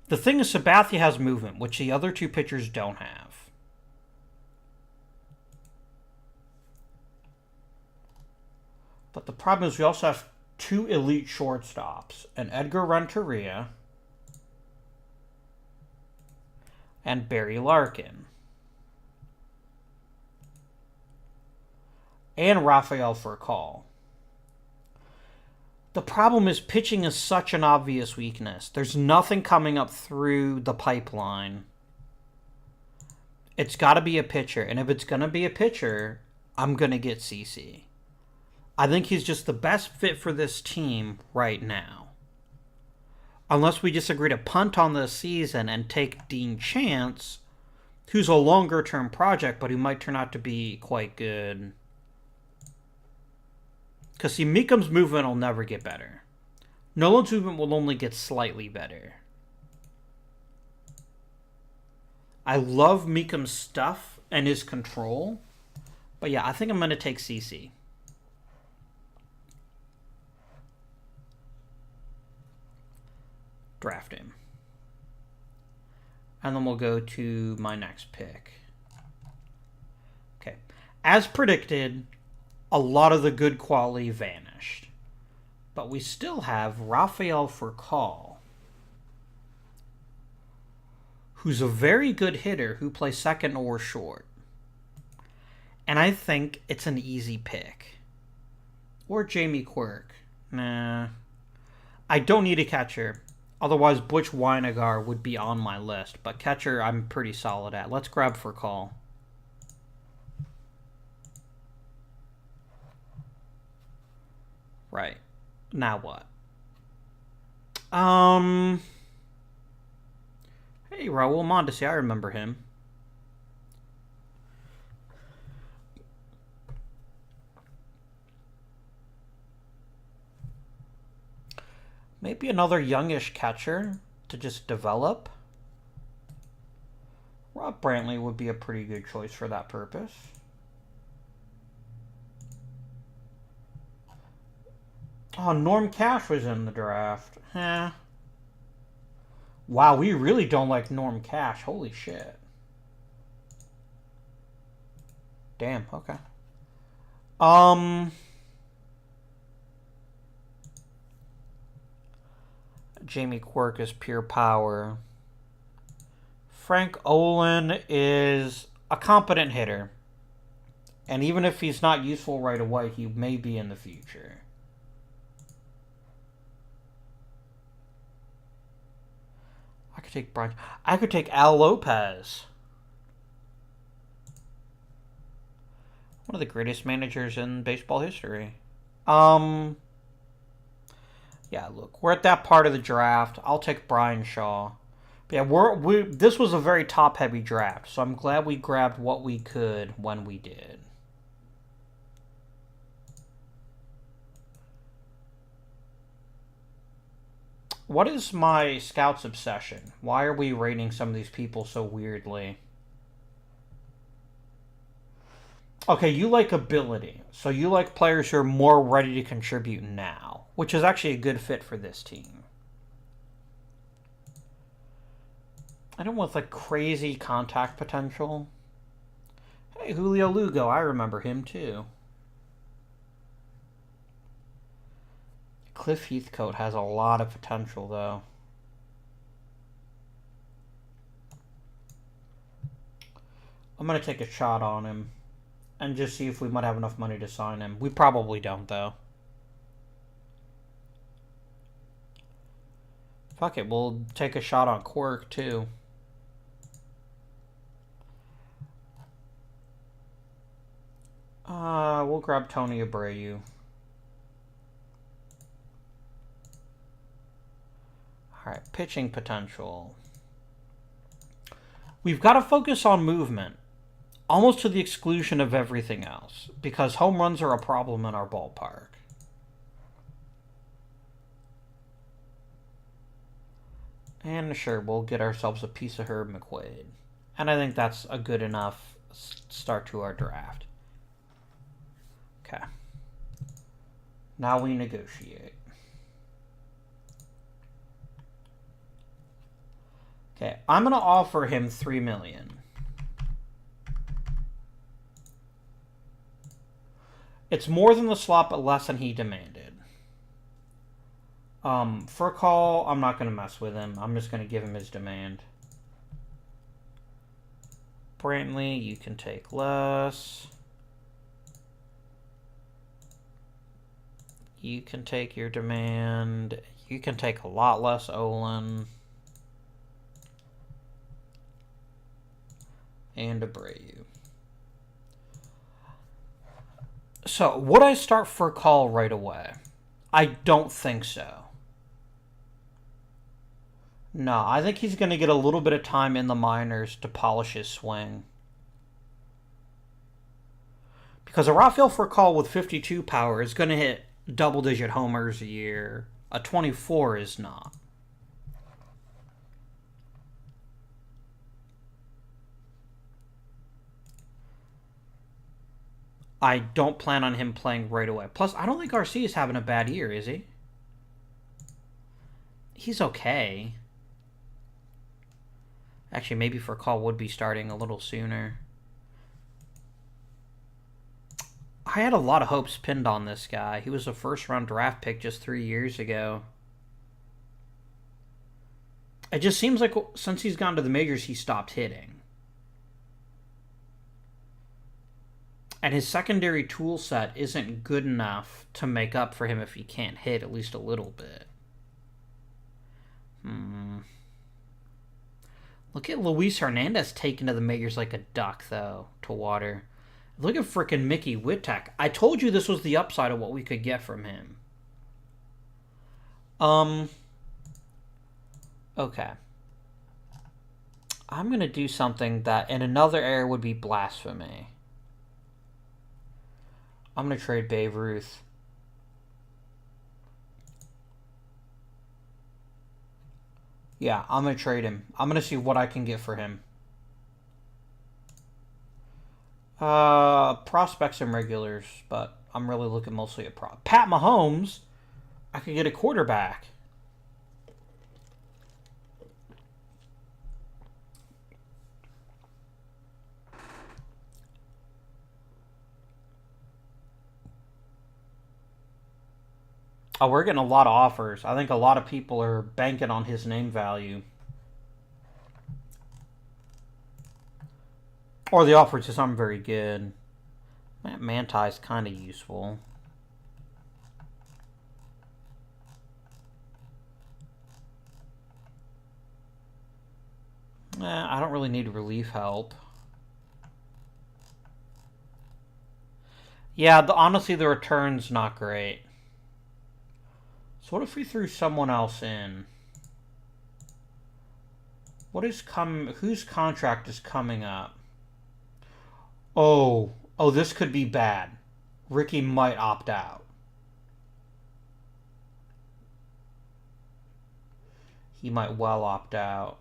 Speaker 1: The thing is, Sabathia has movement, which the other two pitchers don't have. But the problem is we also have 2 elite shortstops, an Edgar Renteria and Barry Larkin. And Rafael Furcal. The problem is pitching is such an obvious weakness. There's nothing coming up through the pipeline. It's got to be a pitcher. And if it's going to be a pitcher, I'm going to get CC. I think he's just the best fit for this team right now. Unless we just agree to punt on this season and take Dean Chance, who's a longer-term project, but who might turn out to be quite good. Because, see, Meekum's movement will never get better. Nolan's movement will only get slightly better. I love Meekum's stuff and his control. But yeah, I think I'm going to take CC. Draft him. And then we'll go to my next pick. Okay. As predicted, a lot of the good quality vanished. But we still have Rafael Furcal, who's a very good hitter who plays second or short. And I think it's an easy pick. Or Jamie Quirk. Nah. I don't need a catcher. Otherwise, Butch Weinegar would be on my list. But catcher, I'm pretty solid at. Let's grab Furcal. Right. Now what? Hey, Raul Mondesi. I remember him. Maybe another youngish catcher to just develop. Rob Brantley would be a pretty good choice for that purpose. Oh, Norm Cash was in the draft. Wow, we really don't like Norm Cash. Holy shit. Damn, okay. Jamie Quirk is pure power. Frank Olin is a competent hitter. And even if he's not useful right away, he may be in the future. I could take Brian. I could take Al Lopez. One of the greatest managers in baseball history. Yeah, look, we're at that part of the draft. I'll take Brian Shaw. But yeah, this was a very top-heavy draft, so I'm glad we grabbed what we could when we did. What is my Scouts obsession? Why are we rating some of these people so weirdly? Okay, you like ability. So you like players who are more ready to contribute now, which is actually a good fit for this team. I don't want like crazy contact potential. Hey, Julio Lugo, I remember him too. Cliff Heathcote has a lot of potential though. I'm going to take a shot on him and just see if we might have enough money to sign him. We probably don't though. Fuck it, we'll take a shot on Quirk too. We'll grab Tony Abreu. Alright, pitching potential. We've got to focus on movement, almost to the exclusion of everything else, because home runs are a problem in our ballpark. And sure, we'll get ourselves a piece of Herb McQuaid. And I think that's a good enough start to our draft. Okay. Now we negotiate. Okay, I'm going to offer him $3 million. It's more than the slot, but less than he demanded. For a call, I'm not going to mess with him. I'm just going to give him his demand. Brantley, you can take less. You can take your demand. You can take a lot less, Olin. And Abreu. So, would I start for a call right away? I don't think so. No, I think he's going to get a little bit of time in the minors to polish his swing. Because a Rafael Furcal with 52 power is going to hit double-digit homers a year. A 24 is not. I don't plan on him playing right away. Plus, I don't think RC is having a bad year, is he? He's okay. Actually, maybe Furcal would be starting a little sooner. I had a lot of hopes pinned on this guy. He was a first-round draft pick just 3 years ago. It just seems like since he's gone to the majors, he stopped hitting. And his secondary tool set isn't good enough to make up for him if he can't hit at least a little bit. Look at Luis Hernandez taking to the majors like a duck, though, to water. Look at frickin' Mickey Whittek. I told you this was the upside of what we could get from him. Okay. I'm going to do something that in another era would be blasphemy. I'm going to trade Babe Ruth. Yeah, I'm going to trade him. I'm going to see what I can get for him. Prospects and regulars, but I'm really looking mostly at Pat Mahomes. I could get a quarterback. Oh, we're getting a lot of offers. I think a lot of people are banking on his name value. Or the offer just aren't very good. Manti's kind of useful. I don't really need relief help. Yeah, honestly, the return's not great. So what if we threw someone else in? Whose contract is coming up? Oh, this could be bad. Ricky might opt out. He might well opt out.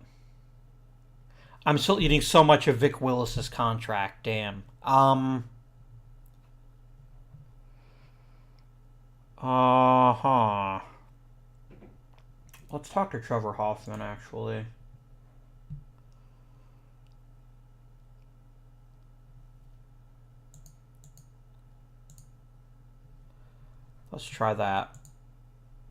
Speaker 1: I'm still eating so much of Vic Willis's contract. Damn. Let's talk to Trevor Hoffman, actually. Let's try that.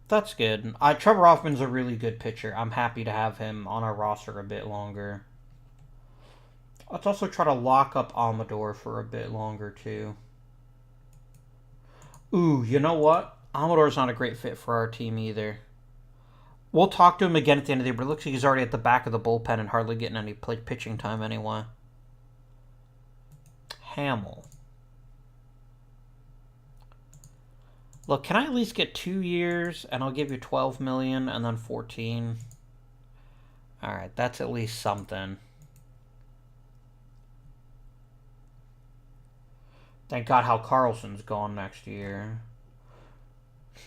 Speaker 1: That's good. Trevor Hoffman's a really good pitcher. I'm happy to have him on our roster a bit longer. Let's also try to lock up Amador for a bit longer, too. Ooh, you know what? Amador's not a great fit for our team either. We'll talk to him again at the end of the year, but it looks like he's already at the back of the bullpen and hardly getting any pitching time anyway. Hamill. Look, can I at least get 2 years and I'll give you $12 million and then 14? Alright, that's at least something. Thank God Hal Carlson's gone next year.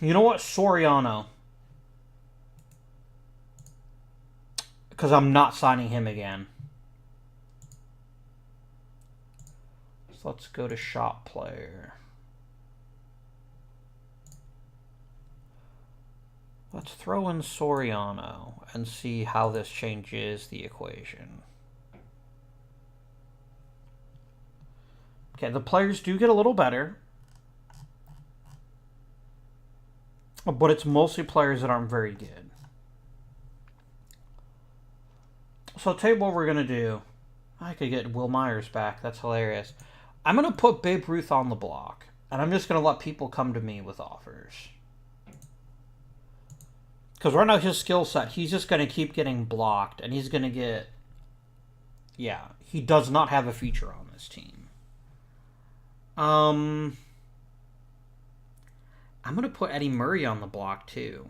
Speaker 1: You know what? Soriano. Because I'm not signing him again. So let's go to shop player. Let's throw in Soriano and see how this changes the equation. Okay, the players do get a little better. But it's mostly players that aren't very good. So I'll tell you what we're going to do. I could get Will Myers back. That's hilarious. I'm going to put Babe Ruth on the block. And I'm just going to let people come to me with offers. Because right now his skill set, he's just going to keep getting blocked. And he's going to get... Yeah, he does not have a feature on this team. I'm going to put Eddie Murray on the block, too.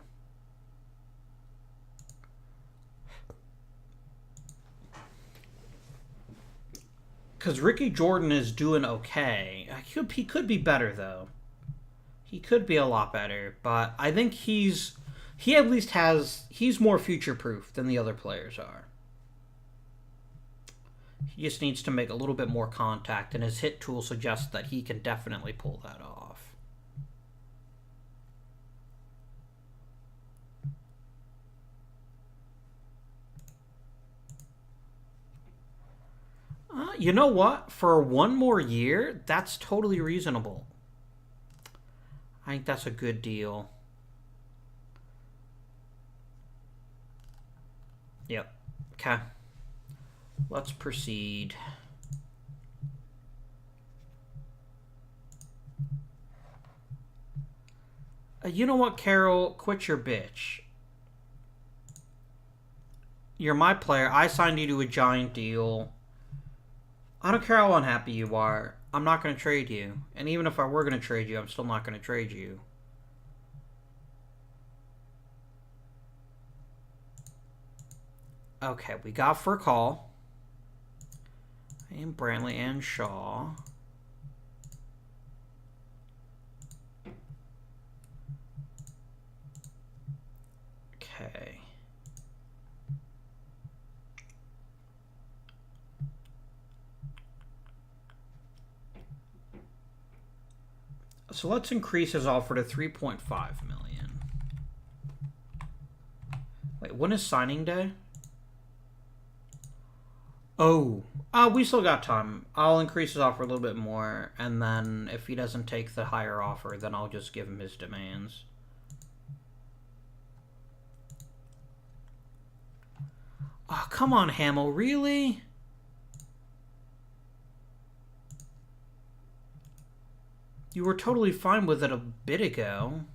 Speaker 1: Because Ricky Jordan is doing okay. He could be better, though. He could be a lot better, but I think he at least he's more future-proof than the other players are. He just needs to make a little bit more contact, and his hit tool suggests that he can definitely pull that off. You know what? For one more year, that's totally reasonable. I think that's a good deal. Yep. Okay. Let's proceed. You know what, Carol? Quit your bitch. You're my player. I signed you to a giant deal. I don't care how unhappy you are. I'm not going to trade you. And even if I were going to trade you, I'm still not going to trade you. Okay, we got Furcall. And Brantley and Shaw. Okay. So let's increase his offer to $3.5 million. Wait, when is signing day? Oh, we still got time. I'll increase his offer a little bit more, and then if he doesn't take the higher offer, then I'll just give him his demands. Oh, come on, Hamill, really? You were totally fine with it a bit ago.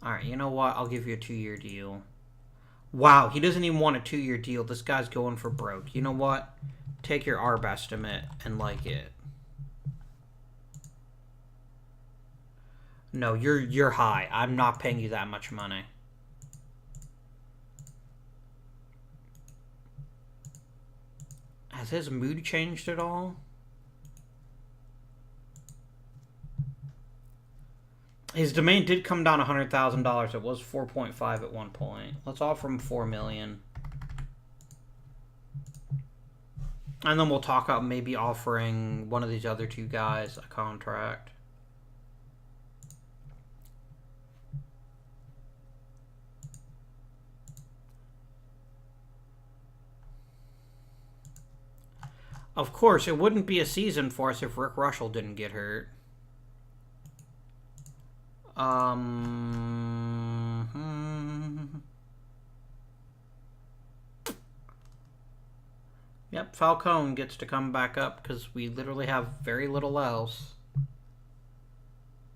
Speaker 1: Alright, you know what? I'll give you a 2-year deal. Wow, he doesn't even want a 2-year deal. This guy's going for broke. You know what? Take your ARB estimate and like it. No, you're high. I'm not paying you that much money. Has his mood changed at all? His demand did come down $100,000. It was 4.5 at one point. Let's offer him $4 million. And then we'll talk about maybe offering one of these other two guys a contract. Of course, it wouldn't be a season for us if Rick Russell didn't get hurt. Yep, Falcone gets to come back up because we literally have very little else.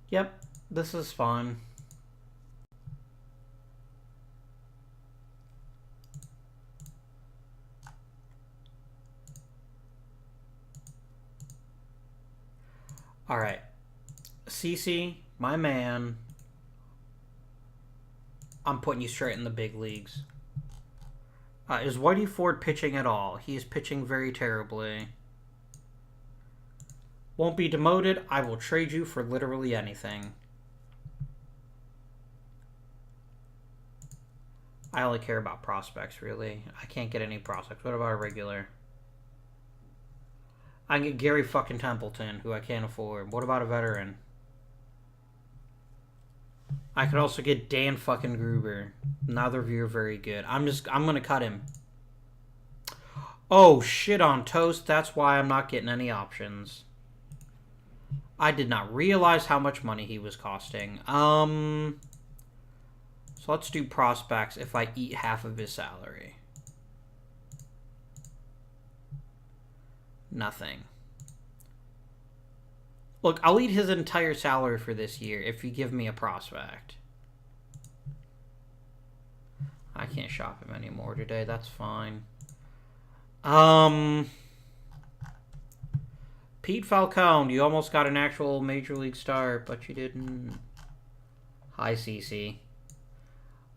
Speaker 1: Yep, this is fun. Alright. CC, my man. I'm putting you straight in the big leagues. Is Whitey Ford pitching at all? He is pitching very terribly. Won't be demoted. I will trade you for literally anything. I only care about prospects, really. I can't get any prospects. What about a regular? I can get Gary fucking Templeton, who I can't afford. What about a veteran? I could also get Dan fucking Gruber. Neither of you are very good. I'm gonna cut him. Oh, shit on toast. That's why I'm not getting any options. I did not realize how much money he was costing. So let's do prospects if I eat half of his salary. Nothing. Look, I'll eat his entire salary for this year if you give me a prospect. I can't shop him anymore today. That's fine. Pete Falcone, you almost got an actual Major League start, but you didn't. Hi, CC.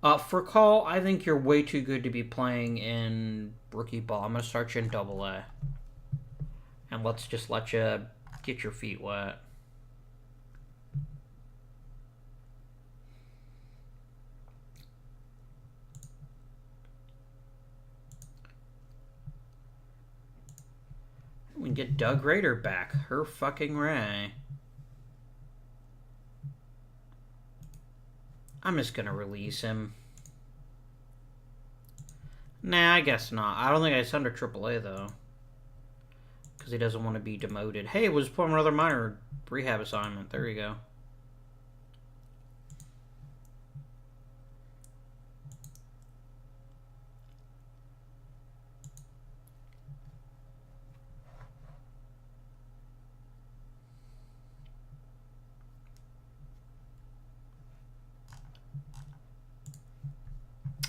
Speaker 1: For call, I think you're way too good to be playing in rookie ball. I'm going to start you in double A. And let's just let you get your feet wet. We can get Doug Rader back. Her fucking Ray. I'm just going to release him. Nah, I guess not. I don't think I send her AAA, though. Because he doesn't want to be demoted. Hey, we'll just put him another minor rehab assignment. There you go.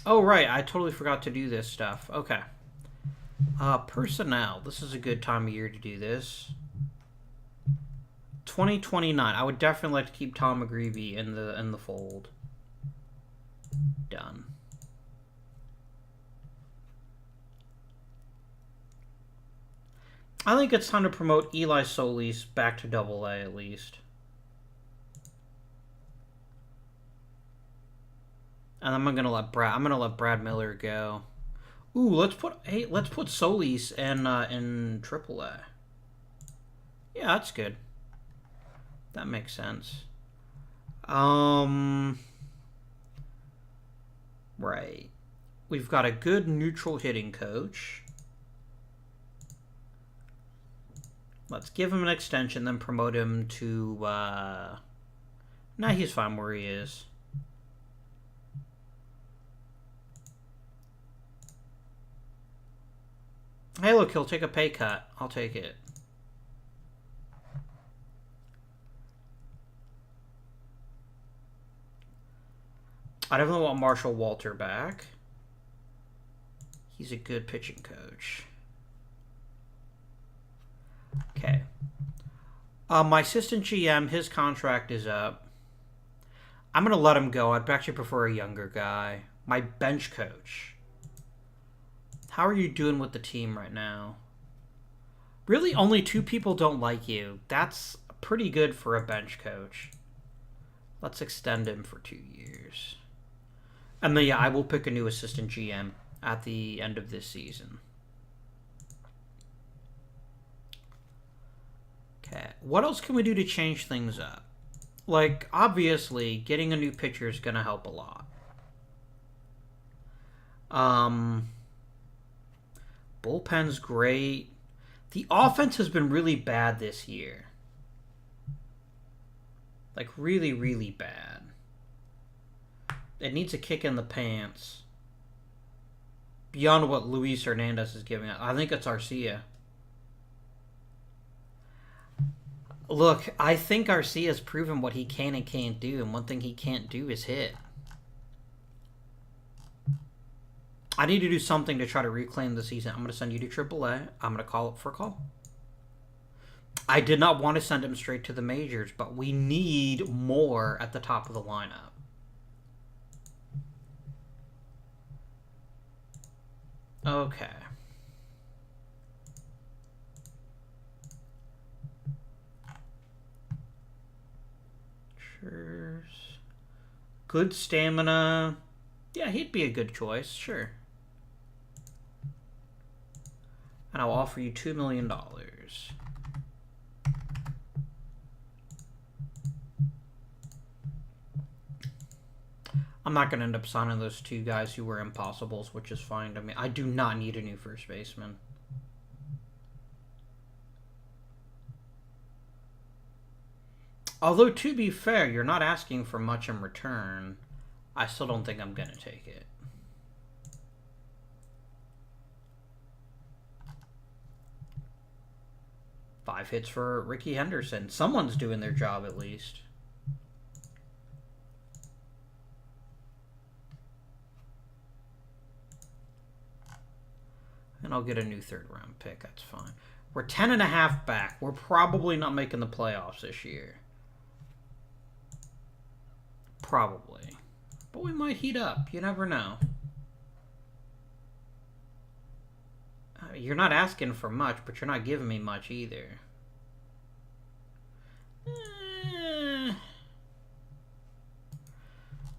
Speaker 1: Oh, right. I totally forgot to do this stuff. Okay. Personnel. This is a good time of year to do this. 2029. I would definitely like to keep Tom McGreevy in the fold. Done. I think it's time to promote Eli Solis back to Double A at least. And I'm gonna let Brad Miller go. Ooh, let's put Solis in AAA. Yeah, that's good. That makes sense. Right. We've got a good neutral hitting coach. Let's give him an extension, then promote him to nah, he's fine where he is. Hey, look, he'll take a pay cut. I'll take it. I definitely want Marshall Walter back. He's a good pitching coach. Okay. My assistant GM, his contract is up. I'm going to let him go. I'd actually prefer a younger guy. My bench coach. How are you doing with the team right now? Really, only 2 people don't like you. That's pretty good for a bench coach. Let's extend him for 2 years. And then, yeah, I will pick a new assistant GM at the end of this season. Okay. What else can we do to change things up? Like, obviously, getting a new pitcher is going to help a lot. Bullpen's great. The offense has been really bad this year. Like, really, really bad. It needs a kick in the pants. Beyond what Luis Hernandez is giving us. I think it's Arcia. Look, I think Arcia's proven what he can and can't do, and one thing he can't do is hit. I need to do something to try to reclaim the season. I'm going to send you to AAA. I'm going to call up for a call. I did not want to send him straight to the majors, but we need more at the top of the lineup. Okay. Sure. Good stamina. Yeah, he'd be a good choice, sure. And I'll offer you $2 million. I'm not going to end up signing those 2 guys who were impossibles, which is fine to me. I do not need a new first baseman. Although, to be fair, you're not asking for much in return. I still don't think I'm going to take it. Five hits for Ricky Henderson. Someone's doing their job at least. And I'll get a new 3rd round pick. That's fine. We're 10.5 back. We're probably not making the playoffs this year. Probably. But we might heat up. You never know. You're not asking for much, but you're not giving me much either.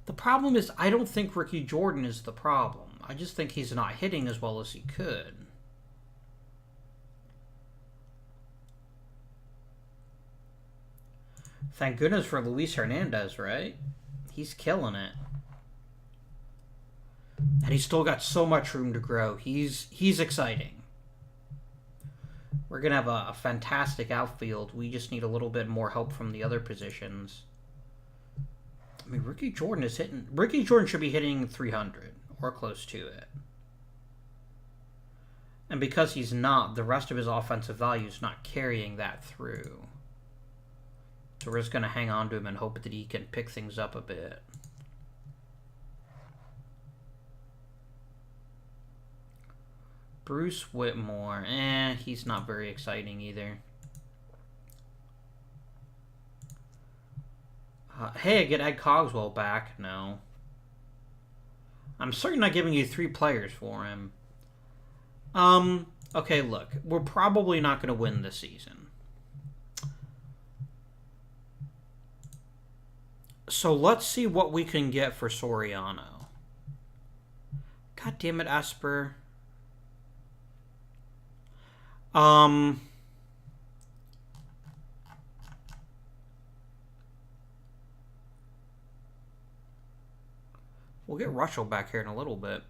Speaker 1: The problem is, I don't think Ricky Jordan is the problem. I just think he's not hitting as well as he could. Thank goodness for Luis Hernandez, right? He's killing it. And he's still got so much room to grow. He's exciting. We're going to have a fantastic outfield. We just need a little bit more help from the other positions. I mean, Ricky Jordan is hitting... Ricky Jordan should be hitting 300 or close to it. And because he's not, the rest of his offensive value is not carrying that through. So we're just going to hang on to him and hope that he can pick things up a bit. Bruce Whitmore. He's not very exciting either. Hey, I get Ed Cogswell back. No. I'm certainly not giving you 3 players for him. Okay, look. We're probably not going to win this season. So let's see what we can get for Soriano. God damn it, Esper. We'll get Russell back here in a little bit.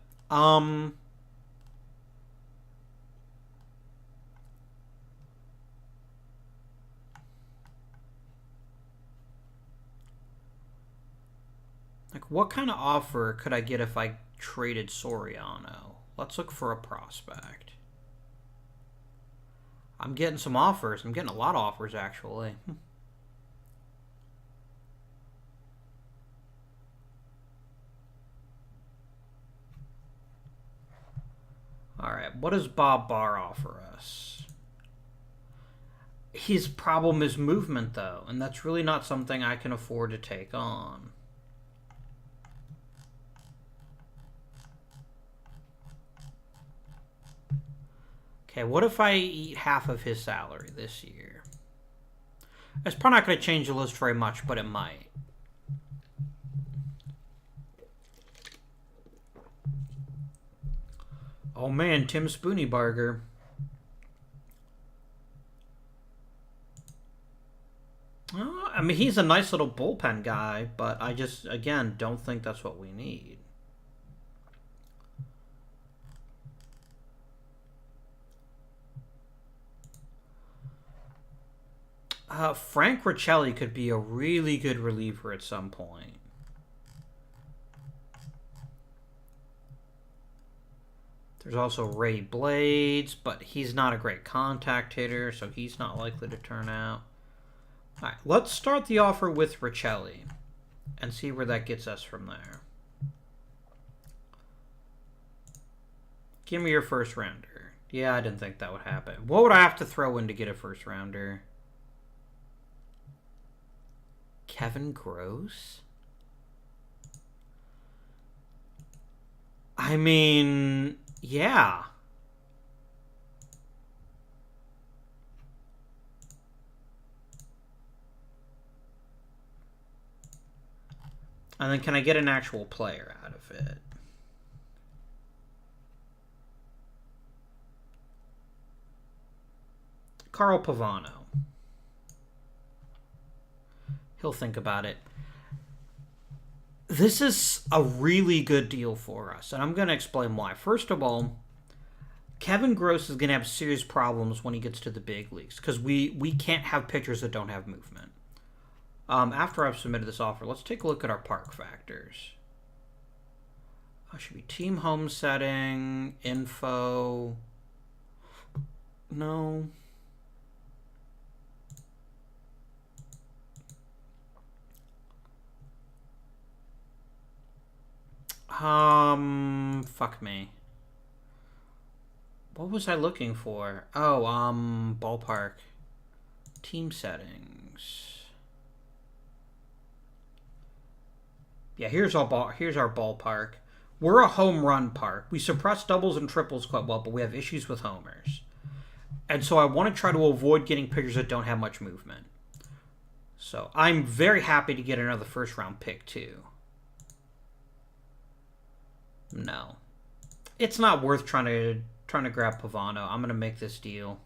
Speaker 1: Like, what kind of offer could I get if I traded Soriano? Let's look for a prospect. I'm getting some offers. I'm getting a lot of offers, actually. All right, what does Bob Barr offer us? His problem is movement, though, and that's really not something I can afford to take on. Okay, what if I eat half of his salary this year? It's probably not going to change the list very much, but it might. Oh man, Tim Spooneybarger. I mean, he's a nice little bullpen guy, but I just, again, don't think that's what we need. Frank Riccelli could be a really good reliever at some point. There's also Ray Blades, but he's not a great contact hitter, so he's not likely to turn out. All right, let's start the offer with Riccelli and see where that gets us from there. Give me your first rounder. Yeah, I didn't think that would happen. What would I have to throw in to get a first rounder? Kevin Gross? I mean, yeah. And then can I get an actual player out of it? Carl Pavano. He'll think about it. This is a really good deal for us, and I'm going to explain why. First of all, Kevin Gross is going to have serious problems when he gets to the big leagues because we can't have pitchers that don't have movement. After I've submitted this offer, let's take a look at our park factors. Should be team home setting, info. No. Fuck me. What was I looking for? Oh, ballpark. Team settings. Yeah, here's our ballpark. We're a home run park. We suppress doubles and triples quite well, but we have issues with homers. And so I want to try to avoid getting pitchers that don't have much movement. So I'm very happy to get another first round pick too. No. It's not worth trying to grab Pavano. I'm gonna make this deal.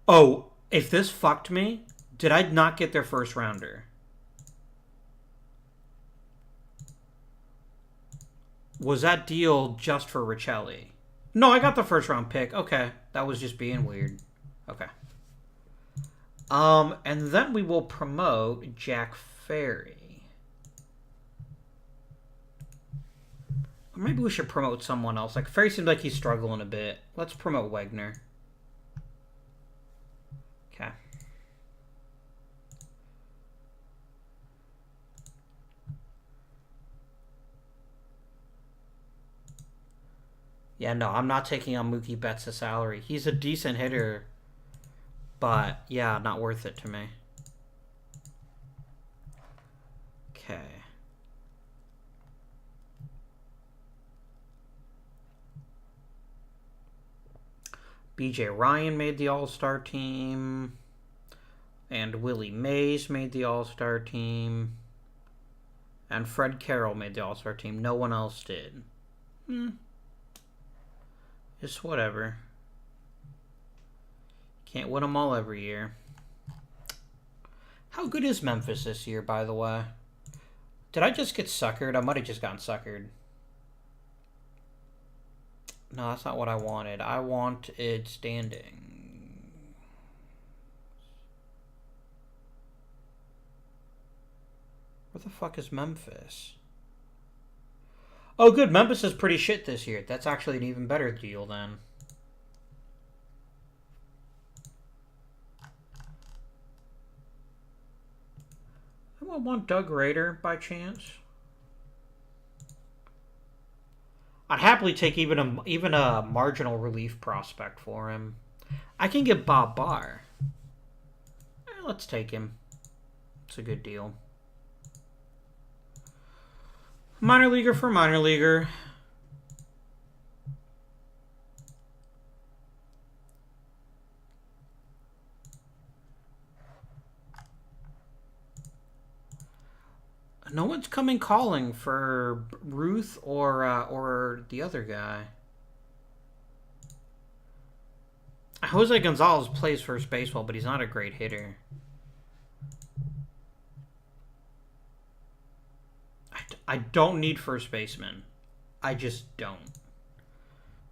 Speaker 1: Oh, if this fucked me, did I not get their first rounder? Was that deal just for Richelli? No, I got the first round pick. Okay, that was just being weird. Okay. And then we will promote Jack Ferry. Or maybe we should promote someone else. Like, Ferry seems like he's struggling a bit. Let's promote Wegner. Okay. Yeah, no, I'm not taking on Mookie Betts' salary. He's a decent hitter, but yeah, not worth it to me. Okay. BJ Ryan made the All-Star team, and Willie Mays made the All-Star team, and Fred Carroll made the All-Star team. No one else did. Just whatever. Can't win them all every year. How good is Memphis this year, by the way? Did I just get suckered? I might have just gotten suckered. No, that's not what I wanted. I wanted standing. Where the fuck is Memphis? Oh, good. Memphis is pretty shit this year. That's actually an even better deal then. I want Doug Rader by chance. I'd happily take even a marginal relief prospect for him. I can get Bob Barr. Let's take him. It's a good deal. Minor leaguer for minor leaguer. No one's coming calling for Ruth or the other guy. Jose Gonzalez plays first base well, but he's not a great hitter. I don't need first baseman. I just don't.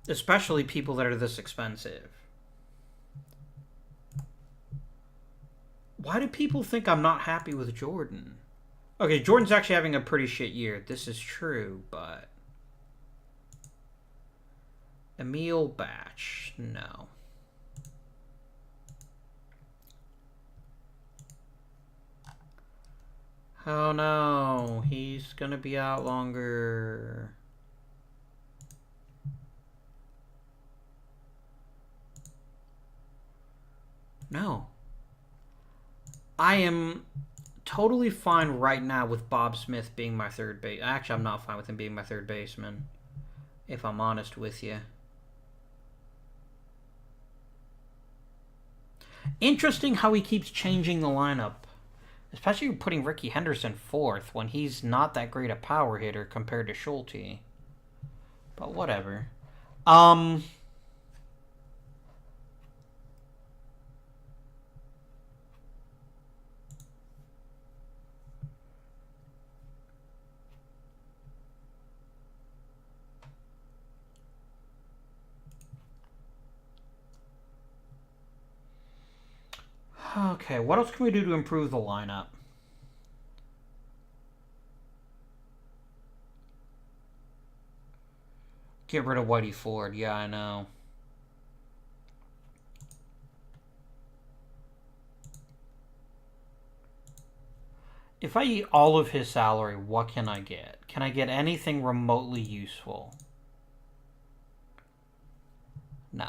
Speaker 1: Especially people that are this expensive. Why do people think I'm not happy with Jordan? Okay, Jordan's actually having a pretty shit year. This is true, but... Emil Batch. No. Oh no, he's gonna be out longer. No. I am totally fine right now with Bob Smith being my third base. Actually, I'm not fine with him being my third baseman, if I'm honest with you. Interesting how he keeps changing the lineup. Especially putting Ricky Henderson fourth when he's not that great a power hitter compared to Schulte. But whatever. Okay, what else can we do to improve the lineup? Get rid of Whitey Ford. Yeah, I know. If I eat all of his salary, what can I get? Can I get anything remotely useful? No.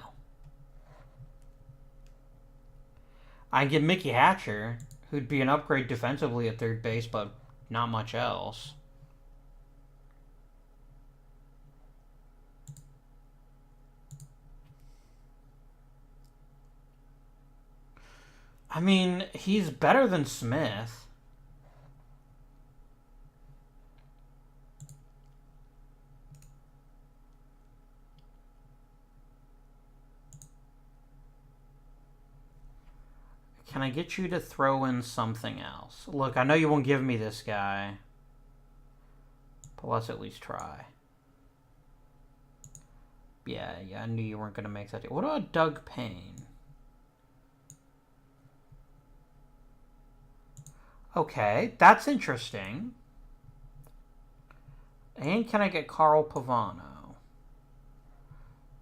Speaker 1: I can get Mickey Hatcher, who'd be an upgrade defensively at third base, but not much else. I mean, he's better than Smith. Can I get you to throw in something else? Look, I know you won't give me this guy, but let's at least try. Yeah, I knew you weren't going to make that deal. What about Doug Payne? Okay, that's interesting. And can I get Carl Pavano?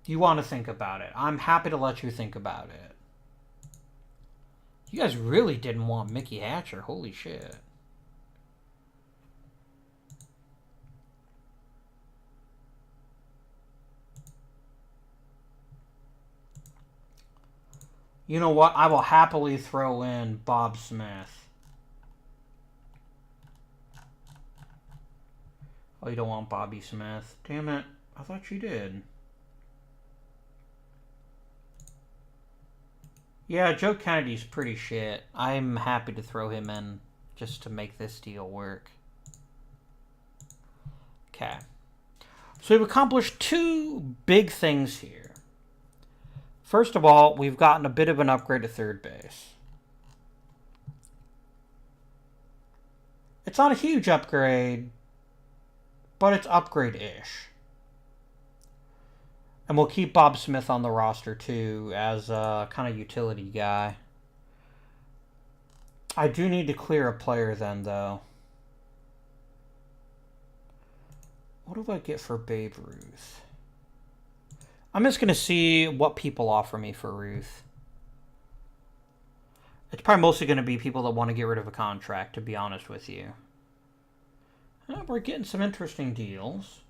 Speaker 1: You want to think about it. I'm happy to let you think about it. You guys really didn't want Mickey Hatcher. Holy shit. You know what? I will happily throw in Bob Smith. Oh, you don't want Bobby Smith? Damn it. I thought you did. Yeah, Joe Kennedy's pretty shit. I'm happy to throw him in just to make this deal work. Okay. So we've accomplished two big things here. First of all, we've gotten a bit of an upgrade to third base. It's not a huge upgrade, but it's upgrade-ish. And we'll keep Bob Smith on the roster, too, as a kind of utility guy. I do need to clear a player then, though. What do I get for Babe Ruth? I'm just going to see what people offer me for Ruth. It's probably mostly going to be people that want to get rid of a contract, to be honest with you. We're getting some interesting deals.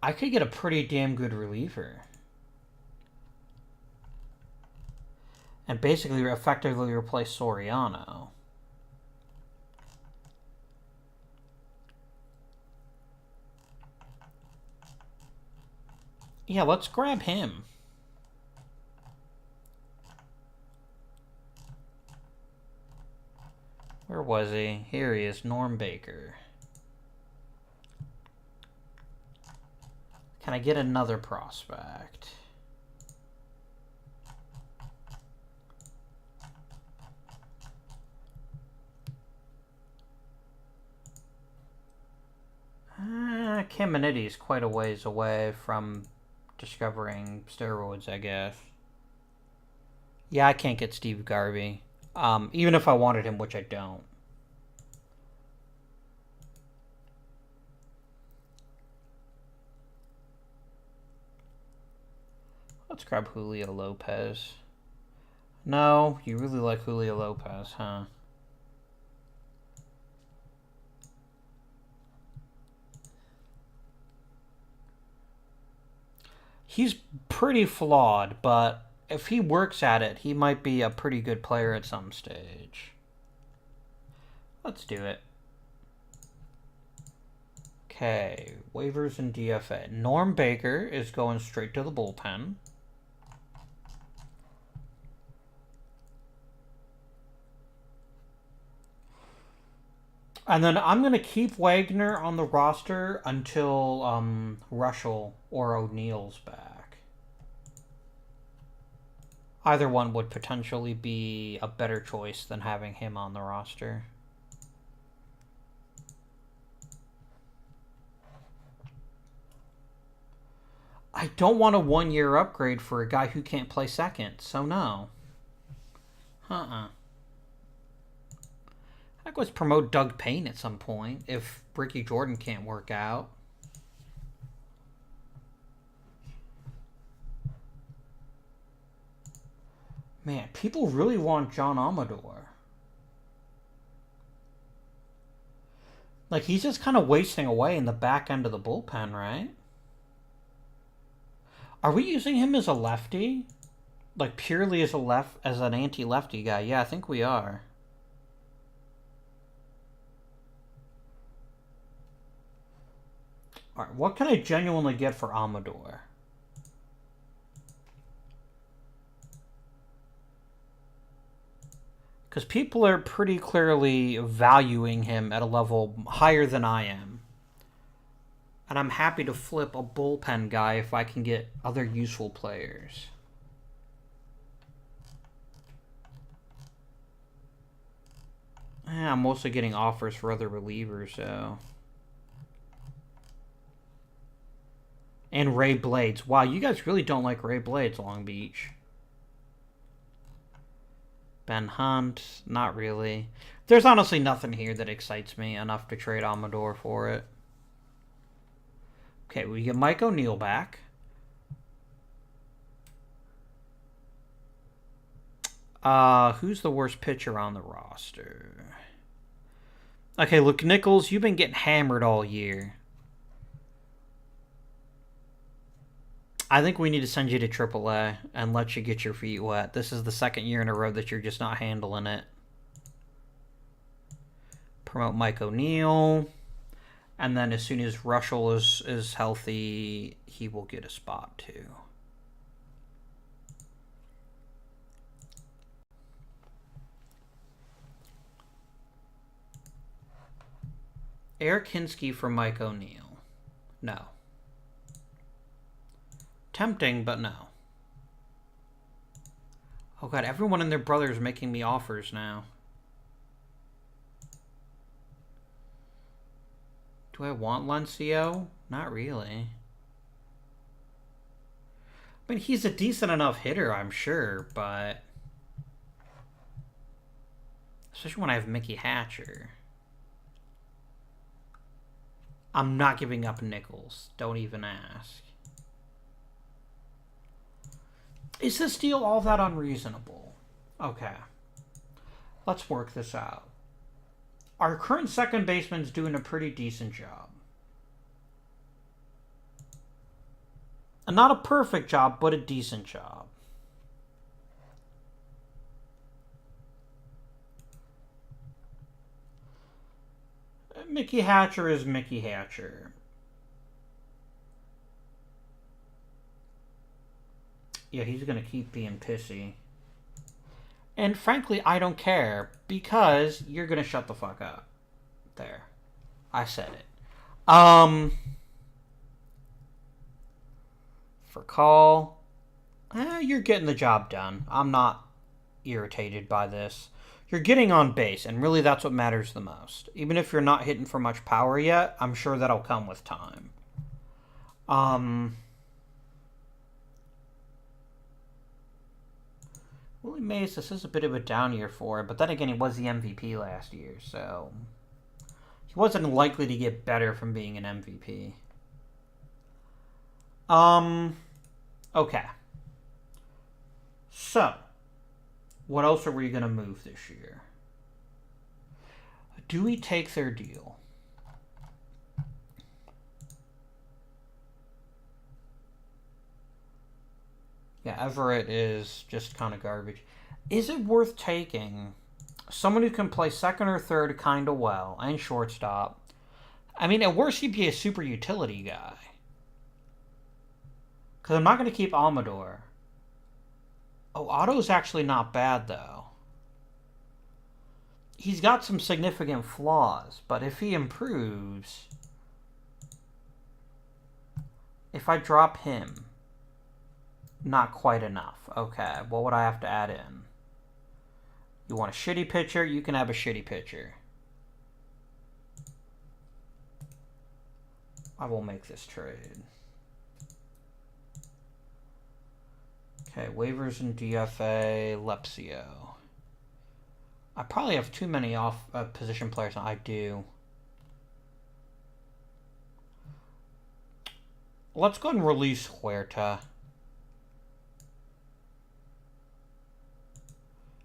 Speaker 1: I could get a pretty damn good reliever. And basically effectively replace Soriano. Yeah, let's grab him. Where was he? Here he is, Norm Baker. Can I get another prospect? Caminiti's quite a ways away from discovering steroids, I guess. Yeah, I can't get Steve Garvey. Even if I wanted him, which I don't. Let's grab Julio Lopez. No, you really like Julio Lopez, huh? He's pretty flawed, but if he works at it, he might be a pretty good player at some stage. Let's do it. Okay, waivers and DFA. Norm Baker is going straight to the bullpen. And then I'm going to keep Wagner on the roster until Russell or O'Neill's back. Either one would potentially be a better choice than having him on the roster. I don't want a one-year upgrade for a guy who can't play second, so no. I could promote Doug Payne at some point if Ricky Jordan can't work out. Man, people really want John Amador. Like, he's just kind of wasting away in the back end of the bullpen, right? Are we using him as a lefty? Like, purely as an anti-lefty guy? Yeah, I think we are. All right, what can I genuinely get for Amador? Because people are pretty clearly valuing him at a level higher than I am. And I'm happy to flip a bullpen guy if I can get other useful players. I'm mostly getting offers for other relievers, so. And Ray Blades. Wow, you guys really don't like Ray Blades, Long Beach. Ben Hunt, not really. There's honestly nothing here that excites me enough to trade Amador for it. Okay, we get Mike O'Neill back. Who's the worst pitcher on the roster? Okay, look, Nichols, you've been getting hammered all year. I think we need to send you to AAA and let you get your feet wet. This is the second year in a row that you're just not handling it. Promote Mike O'Neill. And then as soon as Russell is healthy, he will get a spot too. Eric Hinsky for Mike O'Neill. No. Tempting, but no. Oh god, everyone and their brother is making me offers now. Do I want Lencio? Not really. I mean, he's a decent enough hitter, I'm sure, but... Especially when I have Mickey Hatcher. I'm not giving up Nichols. Don't even ask. Is this deal all that unreasonable? Okay. Let's work this out. Our current second baseman's doing a pretty decent job. And not a perfect job, but a decent job. Mickey Hatcher is Mickey Hatcher. Yeah, he's going to keep being pissy. And frankly, I don't care, because you're going to shut the fuck up. There. I said it. For call. You're getting the job done. I'm not irritated by this. You're getting on base, and really that's what matters the most. Even if you're not hitting for much power yet, I'm sure that'll come with time. Willie Mays, this is a bit of a down year for him, but then again, he was the MVP last year, so he wasn't likely to get better from being an MVP. Okay. So, what else are we going to move this year? Do we take their deal? Yeah, Everett is just kind of garbage. Is it worth taking someone who can play second or third kind of well and shortstop? I mean, at worst, he'd be a super utility guy. Because I'm not going to keep Amador. Oh, Otto's actually not bad, though. He's got some significant flaws, but if he improves... If I drop him... Not quite enough. Okay, what would I have to add in? You want a shitty pitcher? You can have a shitty pitcher. I will make this trade. Okay, waivers and DFA, Lepsio. I probably have too many off position players. I do. Let's go ahead and release Huerta.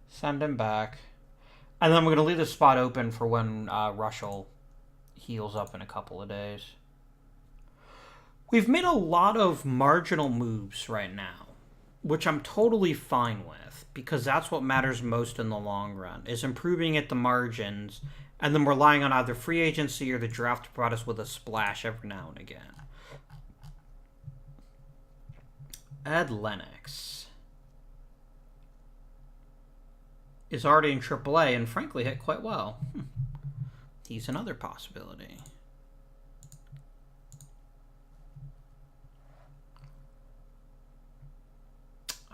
Speaker 1: Send him back. And then we're going to leave the spot open for when Russell heals up in a couple of days. We've made a lot of marginal moves right now, which I'm totally fine with, because that's what matters most in the long run, is improving at the margins and then relying on either free agency or the draft to provide us with a splash every now and again. Ed Lennox is already in AAA and frankly hit quite well. He's another possibility.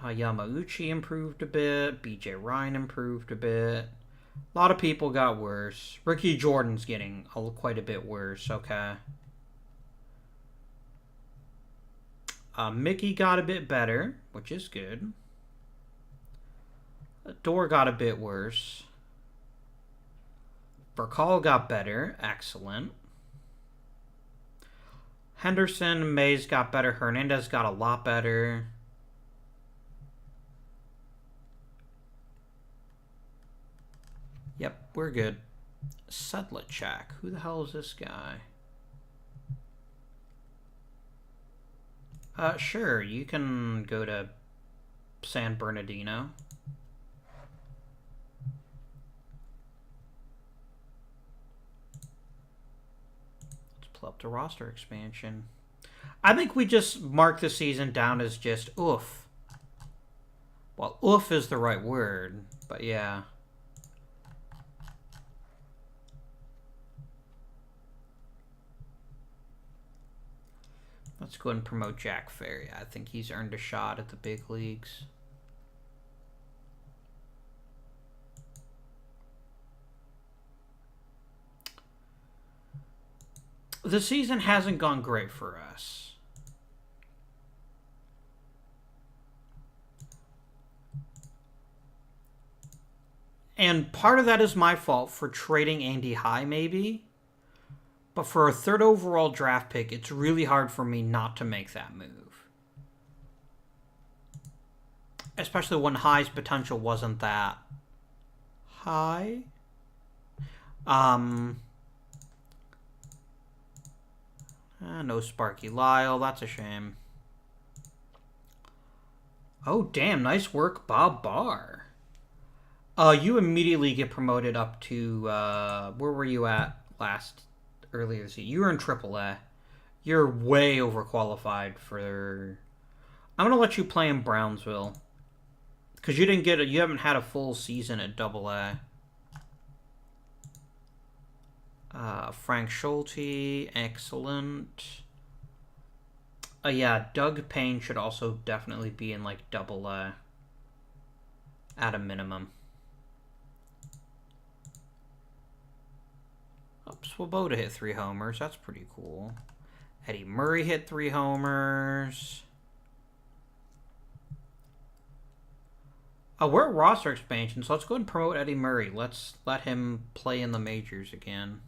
Speaker 1: Yamauchi improved a bit. BJ Ryan improved a bit. A lot of people got worse. Ricky Jordan's getting quite a bit worse. Okay. Mickey got a bit better, which is good. Dor got a bit worse. Burkall got better. Excellent. Henderson, Mays got better. Hernandez got a lot better. Yep, we're good. Sedlacek. Who the hell is this guy? Sure, you can go to San Bernardino. Let's pull up the roster expansion. I think we just mark the season down as just oof. Well, oof is the right word, but yeah. Let's go ahead and promote Jack Ferry. I think he's earned a shot at the big leagues. The season hasn't gone great for us. And part of that is my fault for trading Andy High, maybe. But for a third overall draft pick, it's really hard for me not to make that move. Especially when High's potential wasn't that high. No Sparky Lyle. That's a shame. Oh, damn. Nice work, Bob Barr. You immediately get promoted up to... where were you at earlier this year? You were in AAA. You're way overqualified for... I'm going to let you play in Brownsville. Because you haven't had a full season at AA. Frank Schulte, excellent. Yeah, Doug Payne should also definitely be in like AA at a minimum. Swoboda hit 3 homers. That's pretty cool. Eddie Murray hit 3 homers. We're at roster expansion, so let's go ahead and promote Eddie Murray. Let's let him play in the majors again.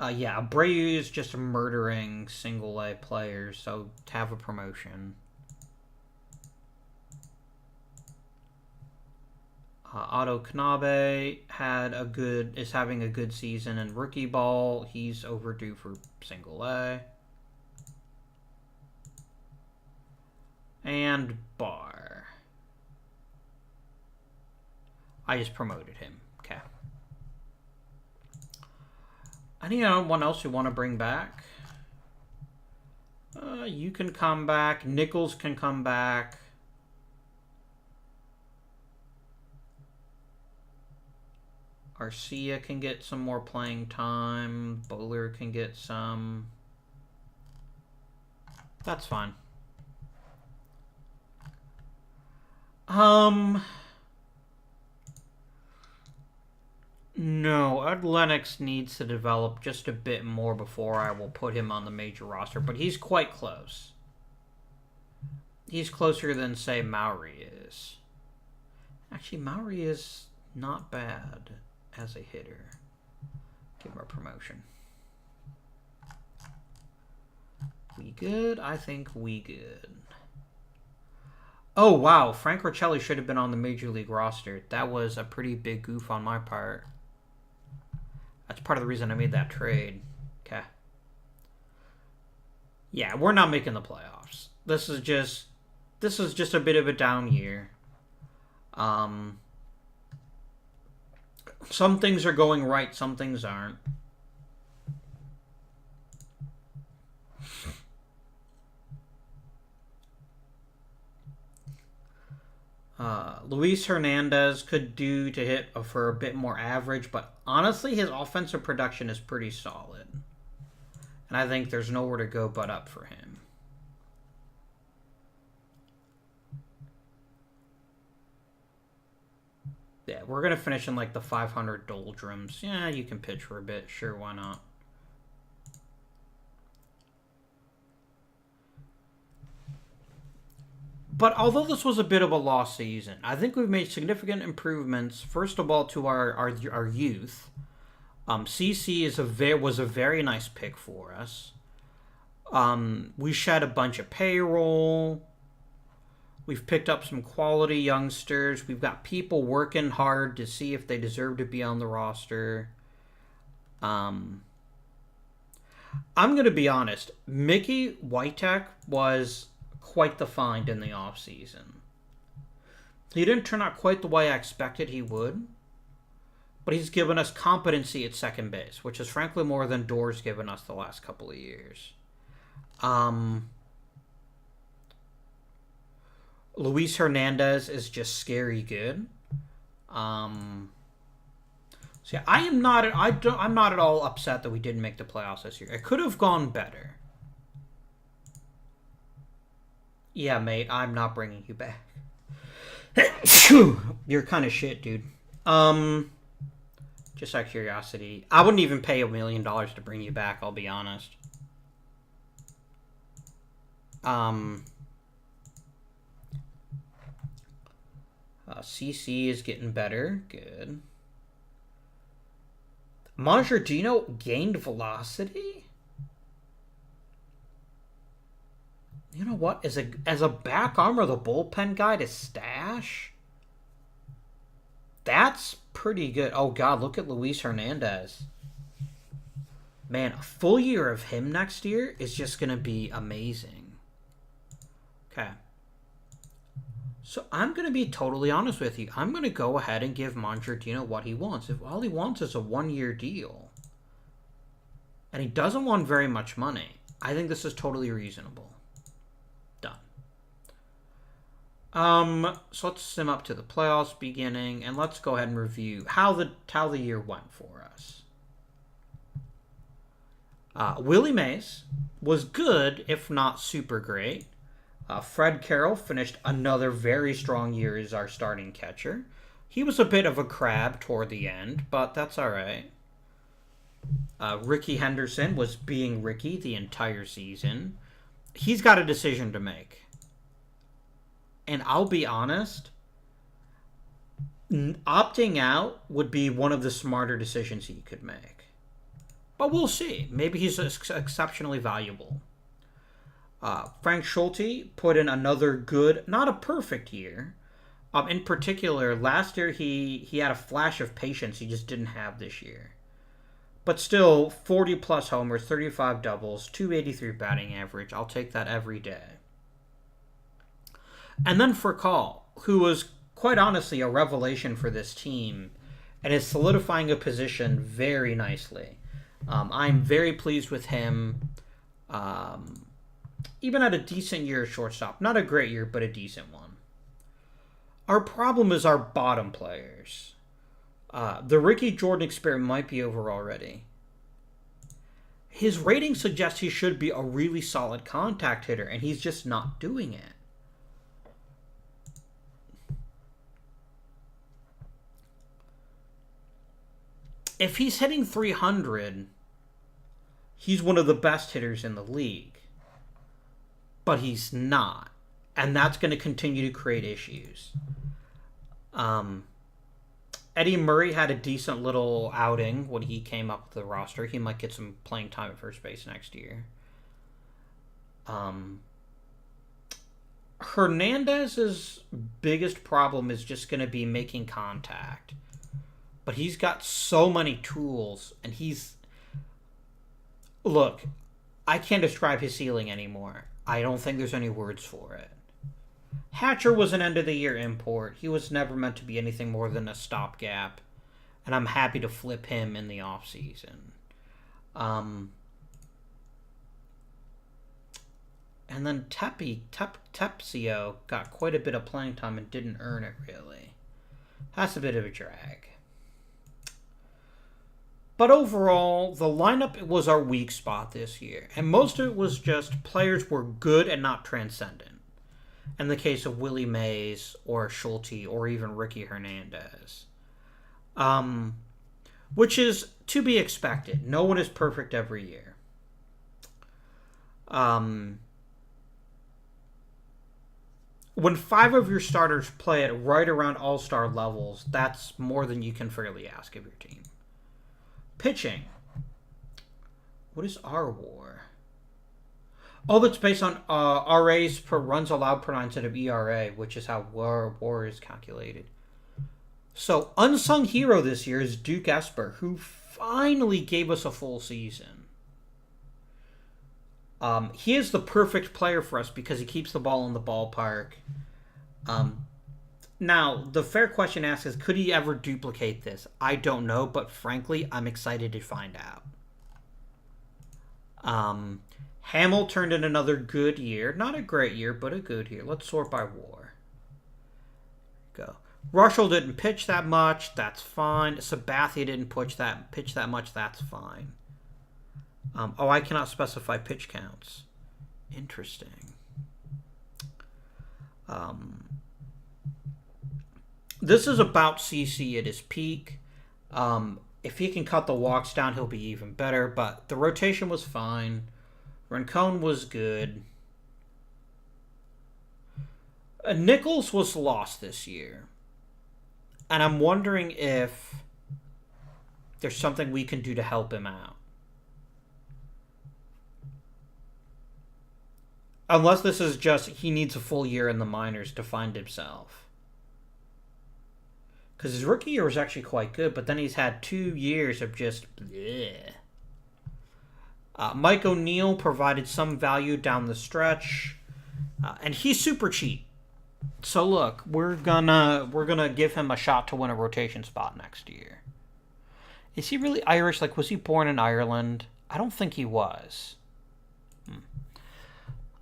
Speaker 1: Yeah, Abreu is just murdering single-A players, so to have a promotion. Otto Knabe is having a good season in rookie ball. He's overdue for single-A. And Barr. I just promoted him. Okay. Anyone else you want to bring back? You can come back. Nichols can come back. Arcia can get some more playing time. Bowler can get some. That's fine. No, Ed Lennox needs to develop just a bit more before I will put him on the major roster, but he's quite close. He's closer than, say, Maury is. Actually, Maury is not bad as a hitter. Give him a promotion. We good? I think we good. Oh, wow. Frank Riccelli should have been on the Major League roster. That was a pretty big goof on my part. That's part of the reason I made that trade. Okay. Yeah, we're not making the playoffs. This is just a bit of a down year. Um, some things are going right, some things aren't. Luis Hernandez could do to hit for a bit more average, but honestly, his offensive production is pretty solid. And I think there's nowhere to go but up for him. Yeah, we're going to finish in like the 500 doldrums. Yeah, you can pitch for a bit. Sure, why not? But although this was a bit of a lost season, I think we've made significant improvements. First of all, to our youth. CC was a very nice pick for us. We shed a bunch of payroll. We've picked up some quality youngsters. We've got people working hard to see if they deserve to be on the roster. I'm going to be honest. Mickey Whitek was quite the find in the offseason. He didn't turn out quite the way I expected he would, but he's given us competency at second base, which is frankly more than Doerr's given us the last couple of years. Luis Hernandez is just scary good. So yeah, I'm not at all upset that we didn't make the playoffs this year. It could have gone better. Yeah, mate, I'm not bringing you back. You're kind of shit, dude. Just out of curiosity, I wouldn't even pay $1 million to bring you back. I'll be honest. CC is getting better. Good. Monjardino gained velocity? You know what? As a back arm or the bullpen guy to stash? That's pretty good. Oh, God, look at Luis Hernandez. Man, a full year of him next year is just going to be amazing. Okay. So I'm going to be totally honest with you. I'm going to go ahead and give Monjardino what he wants. If all he wants is a one-year deal, and he doesn't want very much money, I think this is totally reasonable. Done. So let's sim up to the playoffs beginning, and let's go ahead and review how the year went for us. Willie Mays was good, if not super great. Fred Carroll finished another very strong year as our starting catcher. He was a bit of a crab toward the end, but that's all right. Ricky Henderson was being Ricky the entire season. He's got a decision to make. And I'll be honest, opting out would be one of the smarter decisions he could make. But we'll see. Maybe he's exceptionally valuable. Frank Schulte put in another good, not a perfect year. In particular, last year he had a flash of patience he just didn't have this year. But still, 40-plus homers, 35 doubles, 283 batting average. I'll take that every day. And then for Call, who was quite honestly a revelation for this team and is solidifying a position very nicely. I'm very pleased with him. Even at a decent year at shortstop. Not a great year, but a decent one. Our problem is our bottom players. The Ricky Jordan experiment might be over already. His rating suggests he should be a really solid contact hitter, and he's just not doing it. If he's hitting 300, he's one of the best hitters in the league. But he's not. And that's going to continue to create issues. Eddie Murray had a decent little outing when he came up with the roster. He might get some playing time at first base next year. Hernandez's biggest problem is just going to be making contact. But he's got so many tools, and he's... Look, I can't describe his ceiling anymore. I don't think there's any words for it. Hatcher was an end-of-the-year import. He was never meant to be anything more than a stopgap. And I'm happy to flip him in the offseason. And then Tepsio got quite a bit of playing time and didn't earn it, really. That's a bit of a drag. But overall, the lineup was our weak spot this year. And most of it was just players were good and not transcendent. In the case of Willie Mays or Schulte or even Ricky Hernandez. Which is to be expected. No one is perfect every year. When 5 of your starters play at right around all-star levels, that's more than you can fairly ask of your team. Pitching. What is R-WAR? Oh, that's based on RAs per runs allowed per 9 instead of ERA, which is how WAR is calculated. So, unsung hero this year is Duke Esper, who finally gave us a full season. He is the perfect player for us because he keeps the ball in the ballpark. Now, the fair question asked is, could he ever duplicate this? I don't know, but frankly, I'm excited to find out. Hamill turned in another good year. Not a great year, but a good year. Let's sort by WAR. Go. Russell didn't pitch that much. That's fine. Sabathia didn't pitch that much. That's fine. I cannot specify pitch counts. Interesting. This is about CC at his peak. If he can cut the walks down, he'll be even better. But the rotation was fine. Rincon was good. Nichols was lost this year. And I'm wondering if there's something we can do to help him out. Unless this is just he needs a full year in the minors to find himself. Because his rookie year was actually quite good, but then he's had 2 years of just bleh. Mike O'Neill provided some value down the stretch, and he's super cheap. So look, we're gonna give him a shot to win a rotation spot next year. Is he really Irish? Like, was he born in Ireland? I don't think he was.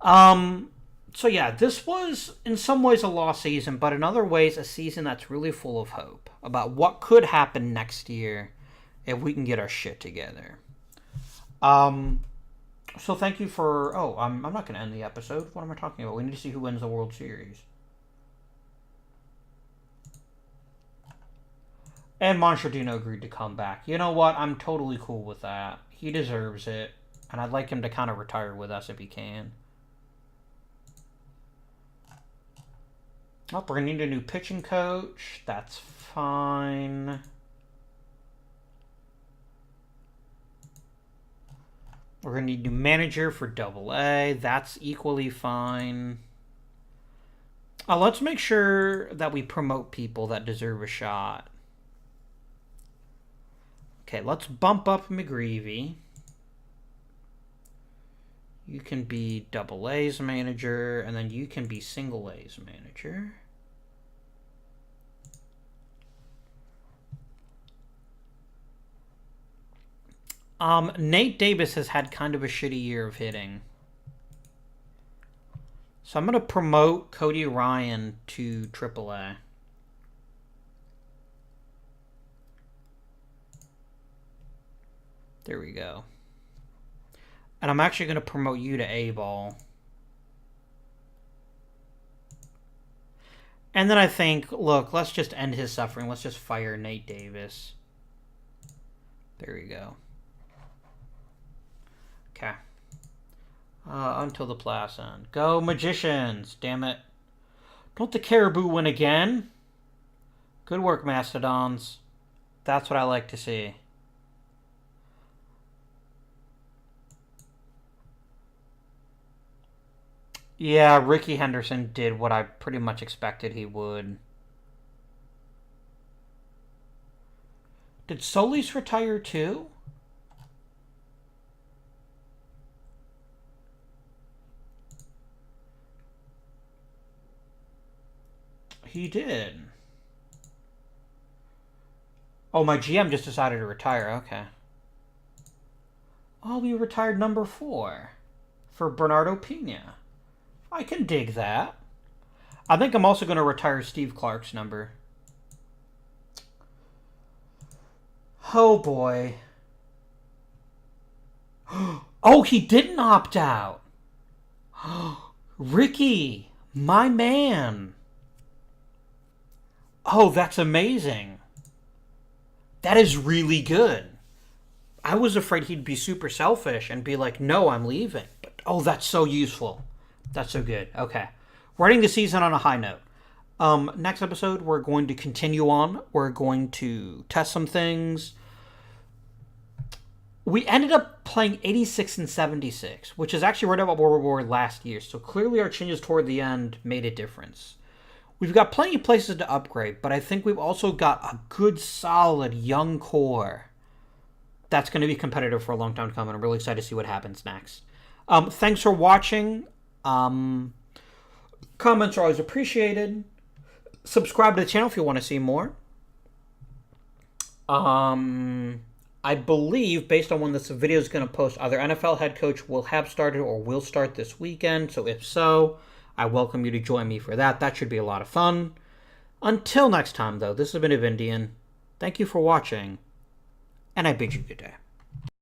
Speaker 1: So yeah, this was in some ways a lost season, but in other ways a season that's really full of hope about what could happen next year if we can get our shit together. So thank you for... Oh, I'm not going to end the episode. What am I talking about? We need to see who wins the World Series. And Monchardino agreed to come back. You know what? I'm totally cool with that. He deserves it. And I'd like him to kind of retire with us if he can. Oh, we're going to need a new pitching coach. That's fine. We're going to need a new manager for AA. That's equally fine. Let's make sure that we promote people that deserve a shot. Okay, let's bump up McGreevy. You can be AA's manager, and then you can be single A's manager. Nate Davis has had kind of a shitty year of hitting. So I'm going to promote Cody Ryan to AAA. There we go. And I'm actually going to promote you to A-ball. And then I think, look, let's just end his suffering. Let's just fire Nate Davis. There we go. Okay. Until the playoffs end. Go Magicians. Damn it. Don't the Caribou win again? Good work, Mastodons. That's what I like to see. Yeah, Ricky Henderson did what I pretty much expected he would. Did Solis retire too? He did. Oh, my GM just decided to retire. Okay. Oh, we retired number 4 for Bernardo Pena. I can dig that. I think I'm also going to retire Steve Clark's number. Oh, boy. Oh, he didn't opt out. Ricky, my man. Oh, that's amazing. That is really good. I was afraid he'd be super selfish and be like, no, I'm leaving. But, oh, that's so useful. That's so good. Okay. We're ending the season on a high note. Next episode, we're going to continue on. We're going to test some things. We ended up playing 86 and 76, which is actually right about where we were last year. So clearly our changes toward the end made a difference. We've got plenty of places to upgrade, but I think we've also got a good, solid, young core that's going to be competitive for a long time to come, and I'm really excited to see what happens next. Thanks for watching. Comments are always appreciated. Subscribe to the channel if you want to see more. I believe, based on when this video is going to post, either NFL head coach will have started or will start this weekend. So if so, I welcome you to join me for that. That should be a lot of fun. Until next time, though, this has been Avindian. Thank you for watching, and I bid you good day.